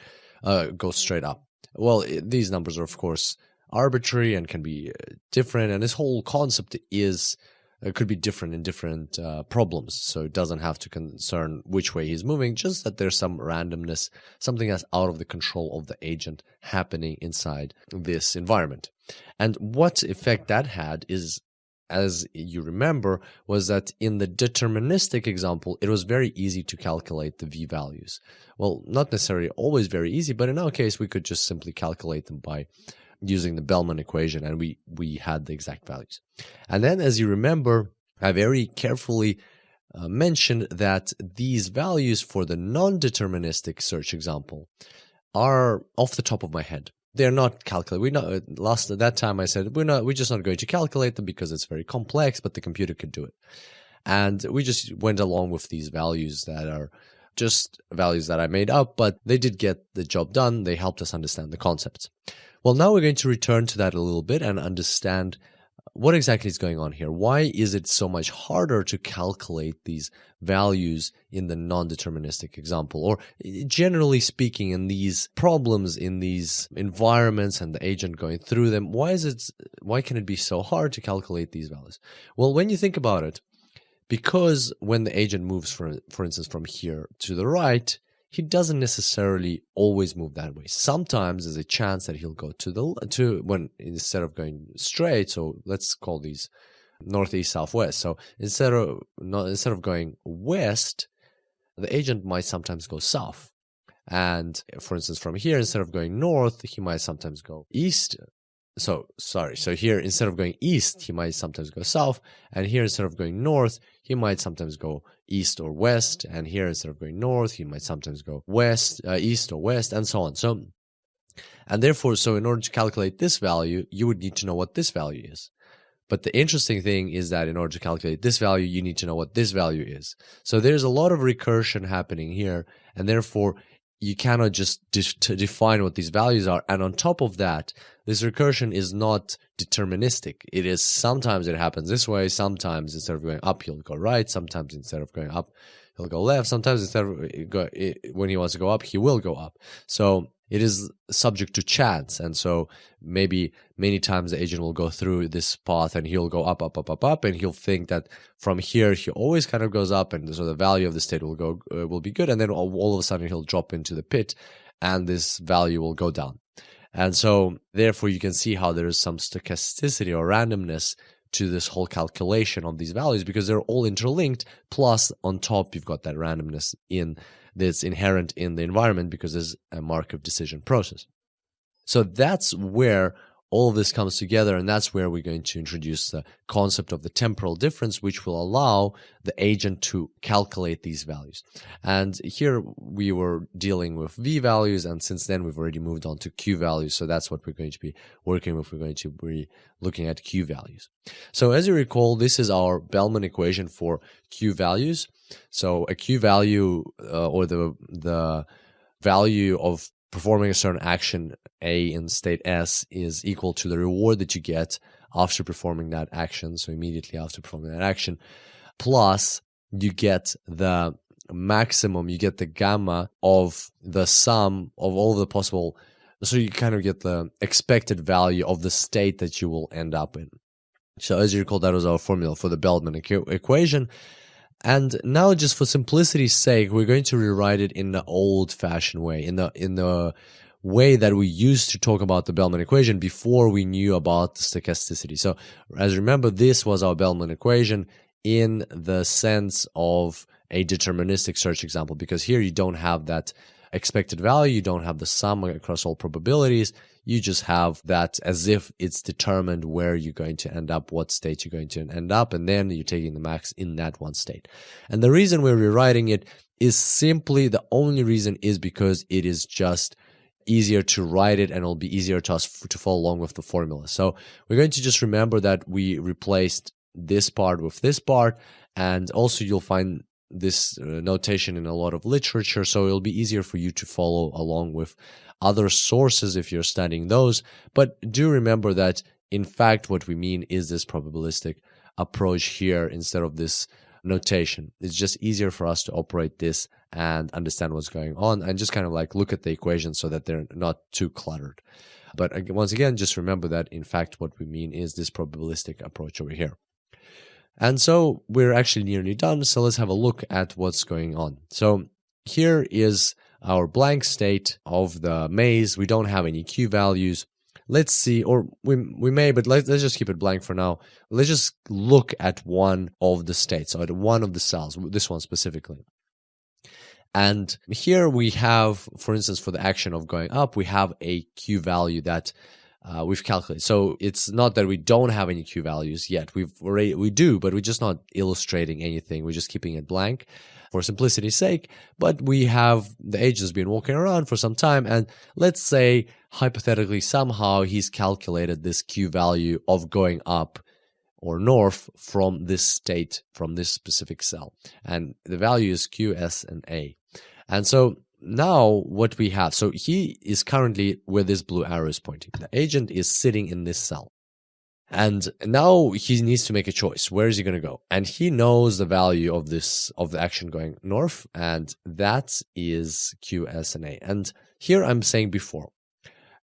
go straight up. Well, these numbers are, of course, arbitrary and can be different. And this whole concept is could be different in different problems. So it doesn't have to concern which way he's moving, just that there's some randomness, something that's out of the control of the agent happening inside this environment. And what effect that had is, as you remember, was that in the deterministic example, it was very easy to calculate the V values. Well, not necessarily always very easy, but in our case, we could just simply calculate them by using the Bellman equation, and we had the exact values. And then, as you remember, I very carefully mentioned that these values for the non-deterministic search example are off the top of my head. They're not calculated. That time I said we're just not going to calculate them because it's very complex, but the computer could do it. And we just went along with these values that are just values that I made up, but they did get the job done. They helped us understand the concepts. Well, now we're going to return to that a little bit and understand what exactly is going on here. Why is it so much harder to calculate these values in the non-deterministic example? Or generally speaking, in these problems, in these environments and the agent going through them, why can it be so hard to calculate these values? Well, when you think about it, because when the agent moves, for instance, from here to the right, he doesn't necessarily always move that way. Sometimes there's a chance that he'll go when instead of going straight. So let's call these northeast, southwest. So instead of going west, the agent might sometimes go south. And for instance, from here, instead of going north, he might sometimes go east. So here, instead of going east, he might sometimes go south. And here, instead of going north, he might sometimes go east or west. And here, instead of going north, he might sometimes go east or west, and so on. And therefore, in order to calculate this value, you would need to know what this value is. But the interesting thing is that in order to calculate this value, you need to know what this value is. So there's a lot of recursion happening here. And therefore, you cannot just define what these values are. And on top of that, this recursion is not deterministic. It is sometimes it happens this way, sometimes instead of going up, he'll go right, sometimes instead of going up, he'll go left, sometimes instead of when he wants to go up, he will go up. So it is subject to chance. And so maybe many times the agent will go through this path and he'll go up, and he'll think that from here he always kind of goes up, and so the value of the state will be good, and then all of a sudden he'll drop into the pit and this value will go down. And so therefore you can see how there is some stochasticity or randomness to this whole calculation of these values, because they're all interlinked, plus on top you've got that randomness that's inherent in the environment because there's a Markov decision process. So that's where all of this comes together, and that's where we're going to introduce the concept of the temporal difference, which will allow the agent to calculate these values. And here we were dealing with V values, and since then we've already moved on to Q values, so that's what we're going to be working with. We're going to be looking at Q values. So as you recall, this is our Bellman equation for Q values. So a Q value, or the value of performing a certain action A in state S, is equal to the reward that you get after performing that action, so immediately after performing that action, plus you get the maximum, you get the gamma of the sum of all the possible, so you kind of get the expected value of the state that you will end up in. So as you recall, that was our formula for the Bellman equation. And now, just for simplicity's sake, we're going to rewrite it in the old-fashioned way, in the way that we used to talk about the Bellman equation before we knew about the stochasticity. So, as you remember, this was our Bellman equation in the sense of a deterministic search example, because here you don't have that expected value, you don't have the sum across all probabilities, you just have that as if it's determined where you're going to end up, what state you're going to end up, and then you're taking the max in that one state. And the reason we're rewriting it is simply, the only reason is because it is just easier to write it, and it'll be easier to us to follow along with the formula. So we're going to just remember that we replaced this part with this part, and also you'll find this notation in a lot of literature, so it'll be easier for you to follow along with other sources if you're studying those. But do remember that, in fact, what we mean is this probabilistic approach here instead of this notation. It's just easier for us to operate this and understand what's going on, and just kind of like look at the equations so that they're not too cluttered. But once again, just remember that, in fact, what we mean is this probabilistic approach over here. And so we're actually nearly done, so let's have a look at what's going on. So here is our blank state of the maze. We don't have any Q values. Let's see, or we may, but let's just keep it blank for now. Let's just look at one of the states, so at one of the cells, this one specifically. And here we have, for instance, for the action of going up, we have a Q value that we've calculated. So it's not that we don't have any Q values yet. We do, but we're just not illustrating anything. We're just keeping it blank for simplicity's sake. But we have the agent has been walking around for some time, and let's say hypothetically somehow he's calculated this Q value of going up or north from this state, from this specific cell, and the value is Q, S, and A. And so now what we have, so he is currently where this blue arrow is pointing. The agent is sitting in this cell. And now he needs to make a choice. Where is he going to go? And he knows the value of the action going north, and that is Q, S, and A. And here I'm saying before.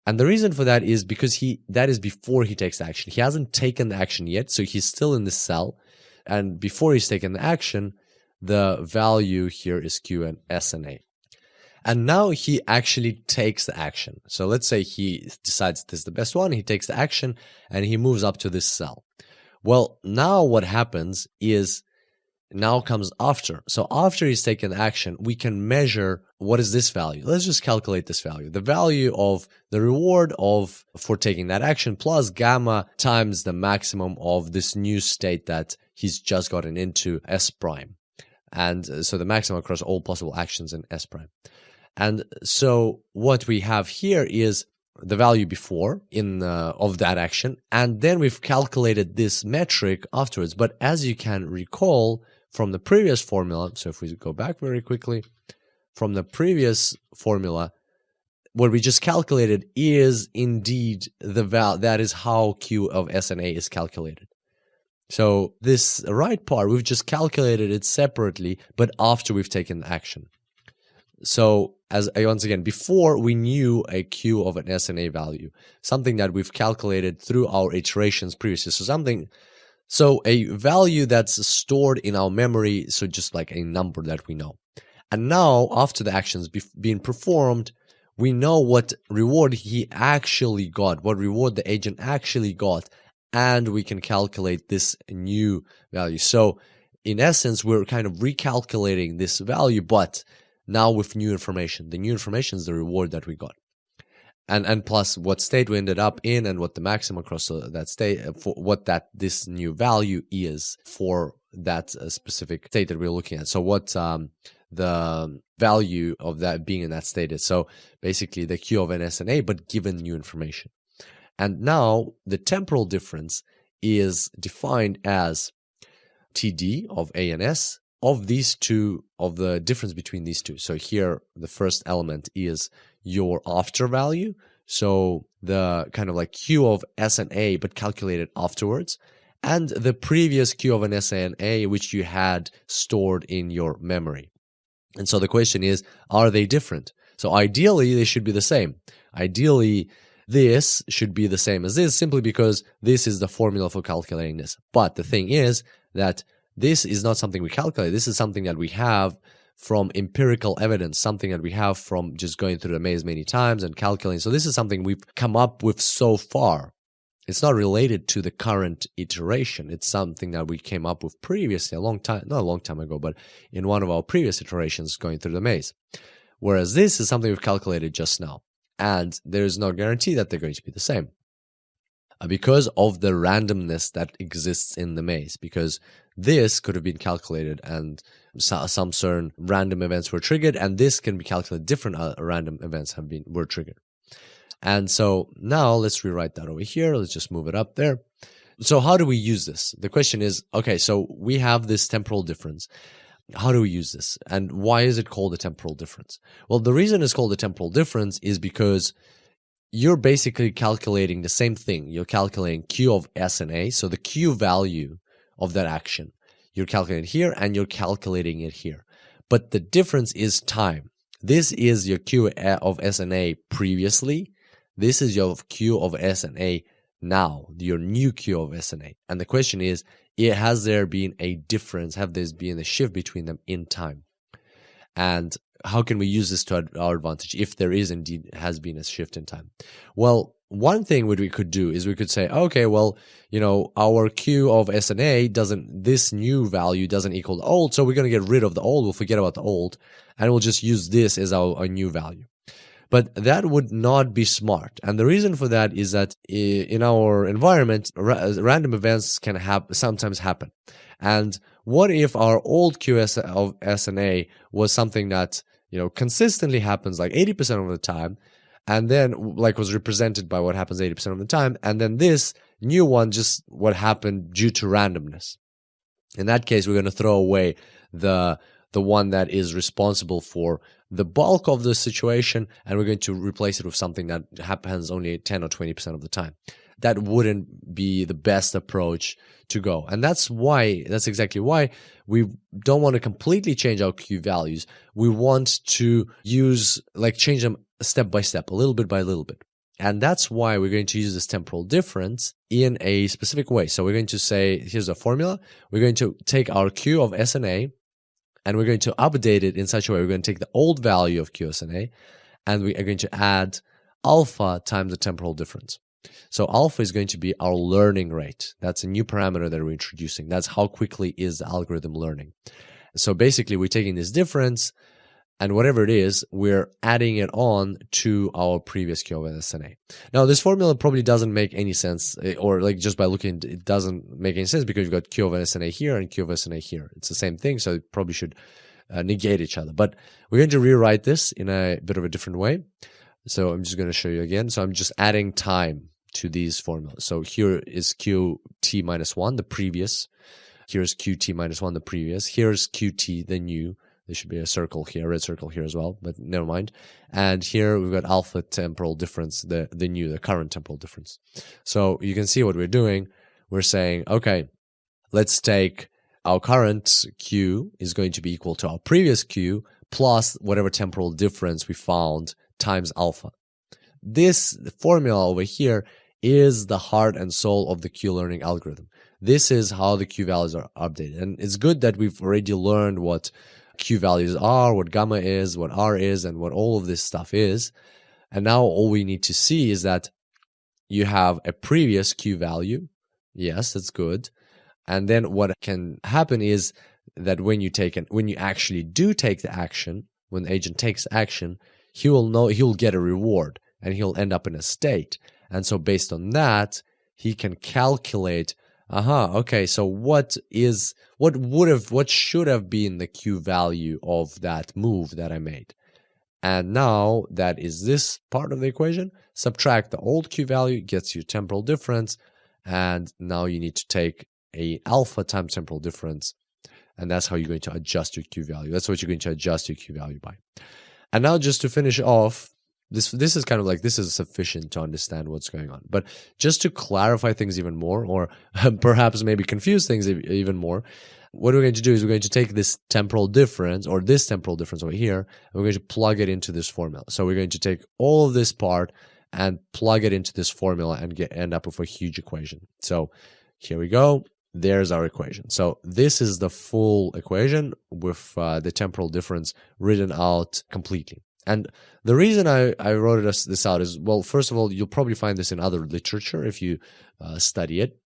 And the reason for that is because that is before he takes the action. He hasn't taken the action yet, so he's still in this cell. And before he's taken the action, the value here is Q and S and A. And now he actually takes the action. So let's say he decides this is the best one, he takes the action, and he moves up to this cell. Well, now what happens is, now comes after. So after he's taken action, we can measure what is this value. Let's just calculate this value. The value of the reward for taking that action plus gamma times the maximum of this new state that he's just gotten into, S prime. And so the maximum across all possible actions in S prime. And so what we have here is the value before of that action, and then we've calculated this metric afterwards. But as you can recall from the previous formula, so if we go back very quickly, from the previous formula, what we just calculated is indeed the value. That is how Q of S and A is calculated. So this right part, we've just calculated it separately, but after we've taken action. So as once again, before we knew a Q of an S and A value, something that we've calculated through our iterations previously. So a value that's stored in our memory, so just like a number that we know. And now, after the actions being performed, we know what reward he actually got, what reward the agent actually got, and we can calculate this new value. So in essence, we're kind of recalculating this value, but now with new information. The new information is the reward that we got. And plus what state we ended up in and what the maximum across that state, for what this new value is for that specific state that we're looking at. So what the value of that being in that state is. So basically the Q of an S and A, but given new information. And now the temporal difference is defined as TD of A and S of these two, of the difference between these two. So here the first element is your after value. So the kind of like Q of S and A, but calculated afterwards. And the previous Q of an S and A, which you had stored in your memory. And so the question is, are they different? So ideally, they should be the same. Ideally, this should be the same as this, simply because this is the formula for calculating this. But the thing is that this is not something we calculate. This is something that we have from empirical evidence, something that we have from just going through the maze many times and calculating. So this is something we've come up with so far. It's not related to the current iteration. It's something that we came up with previously, not a long time ago, but in one of our previous iterations going through the maze. Whereas this is something we've calculated just now. And there's no guarantee that they're going to be the same. Because of the randomness that exists in the maze. Because this could have been calculated and some certain random events were triggered, and this can be calculated, different random events were triggered. And so now let's rewrite that over here. Let's just move it up there. So how do we use this? The question is, okay, so we have this temporal difference. How do we use this? And why is it called a temporal difference? Well, the reason it's called a temporal difference is because you're basically calculating the same thing. You're calculating Q of S and A, so the Q value of that action. You're calculating here and you're calculating it here. But the difference is time. This is your Q of S and A previously. This is your Q of S and A now, your new Q of S and A. And the question is, has there been a difference? Have there been a shift between them in time? And how can we use this to our advantage if there is indeed has been a shift in time? Well, one thing we could do is we could say, okay, well, our Q of S and A this new value doesn't equal the old, so we're going to get rid of the old. We'll forget about the old, and we'll just use this as our new value. But that would not be smart. And the reason for that is that in our environment, random events can sometimes happen. And what if our old QS of S and A was something that, consistently happens like 80% of the time, and then like was represented by what happens 80% of the time, and then this new one just what happened due to randomness. In that case, we're going to throw away the one that is responsible for the bulk of the situation, and we're going to replace it with something that happens only 10 or 20% of the time. That wouldn't be the best approach to go. And that's exactly why we don't want to completely change our Q values. We want to change them step by step, a little bit by little bit. And that's why we're going to use this temporal difference in a specific way. So we're going to say, here's a formula. We're going to take our Q of S and A, and we're going to update it in such a way. We're going to take the old value of Q, S, and A, and we are going to add alpha times the temporal difference. So alpha is going to be our learning rate. That's a new parameter that we're introducing. That's how quickly is the algorithm learning. So basically, we're taking this difference, and whatever it is, we're adding it on to our previous Q of S and A. Now, this formula probably doesn't make any sense, or just by looking, it doesn't make any sense because you've got Q of S and A here and Q of S and A here. It's the same thing, so it probably should negate each other. But we're going to rewrite this in a bit of a different way. So I'm just going to show you again. So I'm just adding time to these formulas. So here is QT minus 1, the previous. Here's QT minus 1, the previous. Here's QT, the new. There should be a circle here, a red circle here as well, but never mind. And here we've got alpha temporal difference, the current temporal difference. So you can see what we're doing. We're saying, okay, let's take our current Q is going to be equal to our previous Q plus whatever temporal difference we found times alpha. This formula over here is the heart and soul of the Q learning algorithm. This is how the Q values are updated. And it's good that we've already learned what Q values are, what gamma is, what R is, and what all of this stuff is. And now all we need to see is that you have a previous Q value. Yes, that's good. And then what can happen is that when you actually do take the action, when the agent takes action, he'll get a reward and he'll end up in a state. And so based on that, he can calculate, okay, so what should have been the Q value of that move that I made? And now that is this part of the equation. Subtract the old Q value, gets you temporal difference. And now you need to take a alpha times temporal difference. And that's how you're going to adjust your Q value. That's what you're going to adjust your Q value by. And now just to finish off, this is kind of like, this is sufficient to understand what's going on. But just to clarify things even more, or perhaps maybe confuse things even more, what we're going to do is we're going to take this temporal difference, or this temporal difference over here, and we're going to plug it into this formula. So we're going to take all of this part and plug it into this formula and end up with a huge equation. So here we go. There's our equation. So this is the full equation with the temporal difference written out completely. And the reason I wrote this out is, well, first of all, you'll probably find this in other literature if you study it.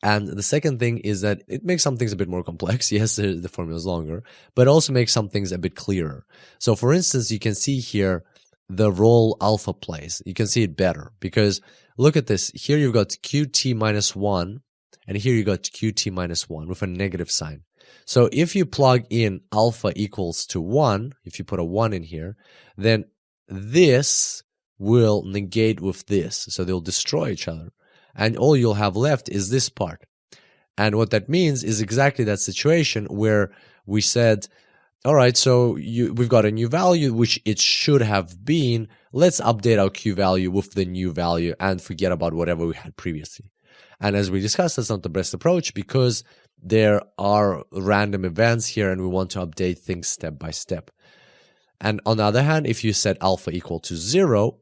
And the second thing is that it makes some things a bit more complex. Yes, the formula is longer, but it also makes some things a bit clearer. So for instance, you can see here the role alpha plays. You can see it better because look at this. Here you've got QT minus 1, and here you got QT minus 1 with a negative sign. So if you plug in alpha equals to 1, if you put a 1 in here, then this will negate with this. So they'll destroy each other. And all you'll have left is this part. And what that means is exactly that situation where we said, all right, so we've got a new value, which it should have been. Let's update our Q value with the new value and forget about whatever we had previously. And as we discussed, that's not the best approach because there are random events here and we want to update things step by step. And on the other hand, if you set alpha equal to 0,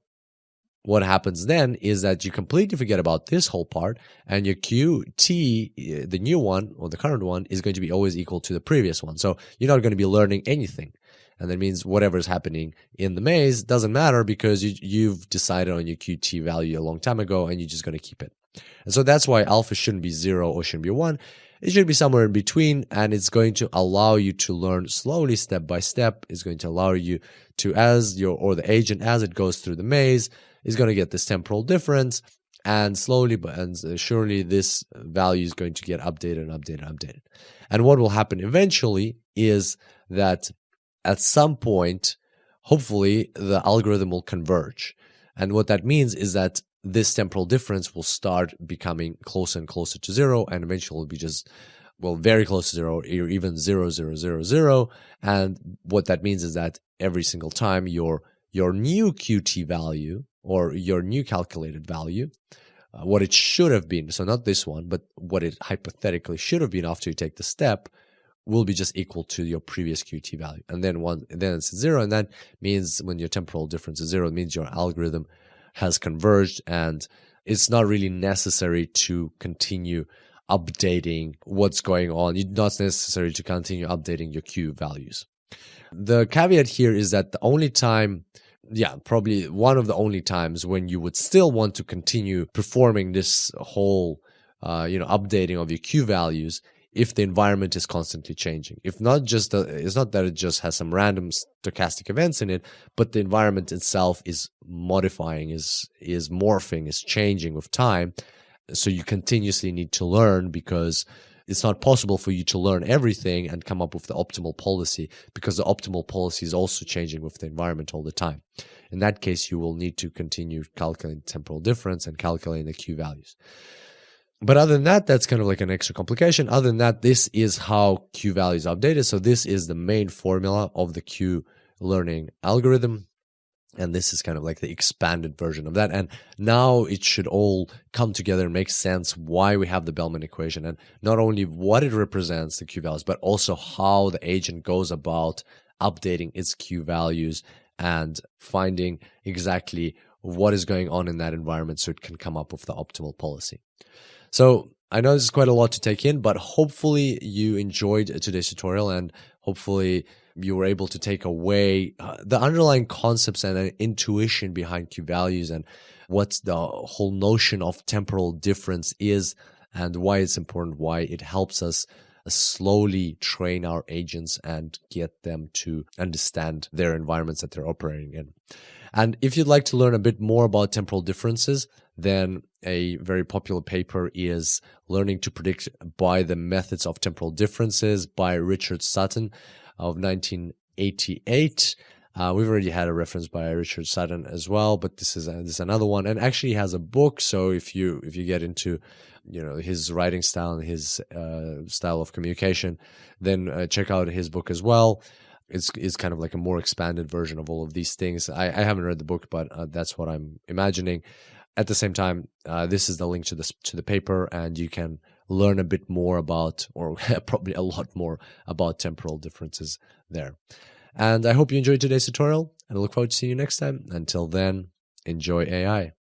what happens then is that you completely forget about this whole part and your QT, the new one or the current one, is going to be always equal to the previous one. So you're not going to be learning anything. And that means whatever is happening in the maze doesn't matter because you've decided on your QT value a long time ago and you're just going to keep it. And so that's why alpha shouldn't be 0 or shouldn't be 1. It should be somewhere in between, and it's going to allow you to learn slowly, step by step. It's going to allow you to, the agent, as it goes through the maze, is going to get this temporal difference, and slowly and surely this value is going to get updated and updated and updated. And what will happen eventually is that at some point, hopefully, the algorithm will converge. And what that means is that this temporal difference will start becoming closer and closer to 0, and eventually will be just, well, very close to 0, or even 0, 0, 0, 0. And what that means is that every single time your new QT value, or your new calculated value, what it should have been, so not this one, but what it hypothetically should have been after you take the step, will be just equal to your previous QT value. And then it's 0, and that means when your temporal difference is 0, it means your algorithm has converged, and it's not really necessary to continue updating what's going on. It's not necessary to continue updating your Q values. The caveat here is that the only time, probably one of the only times when you would still want to continue performing this whole, updating of your Q values, if the environment is constantly changing. If not just, it's not that it just has some random stochastic events in it, but the environment itself is modifying, is morphing, is changing with time. So you continuously need to learn because it's not possible for you to learn everything and come up with the optimal policy because the optimal policy is also changing with the environment all the time. In that case, you will need to continue calculating temporal difference and calculating the Q values. But other than that, that's kind of like an extra complication. Other than that, this is how Q value is updated. So this is the main formula of the Q learning algorithm. And this is kind of like the expanded version of that. And now it should all come together and make sense why we have the Bellman equation, and not only what it represents, the Q values, but also how the agent goes about updating its Q values and finding exactly what is going on in that environment so it can come up with the optimal policy. So I know this is quite a lot to take in, but hopefully you enjoyed today's tutorial, and hopefully you were able to take away the underlying concepts and intuition behind Q values and what the whole notion of temporal difference is and why it's important, why it helps us slowly train our agents and get them to understand their environments that they're operating in. And if you'd like to learn a bit more about temporal differences, then a very popular paper is Learning to Predict by the Methods of Temporal Differences by Richard Sutton of 1988. We've already had a reference by Richard Sutton as well, but this is another one, and actually he has a book. So if you get into his writing style and his style of communication, then check out his book as well. It's kind of like a more expanded version of all of these things. I haven't read the book, but that's what I'm imagining. At the same time, this is the link to the paper, and you can learn a bit more about, or probably a lot more about, temporal differences there. And I hope you enjoyed today's tutorial, and I look forward to seeing you next time. Until then, enjoy AI.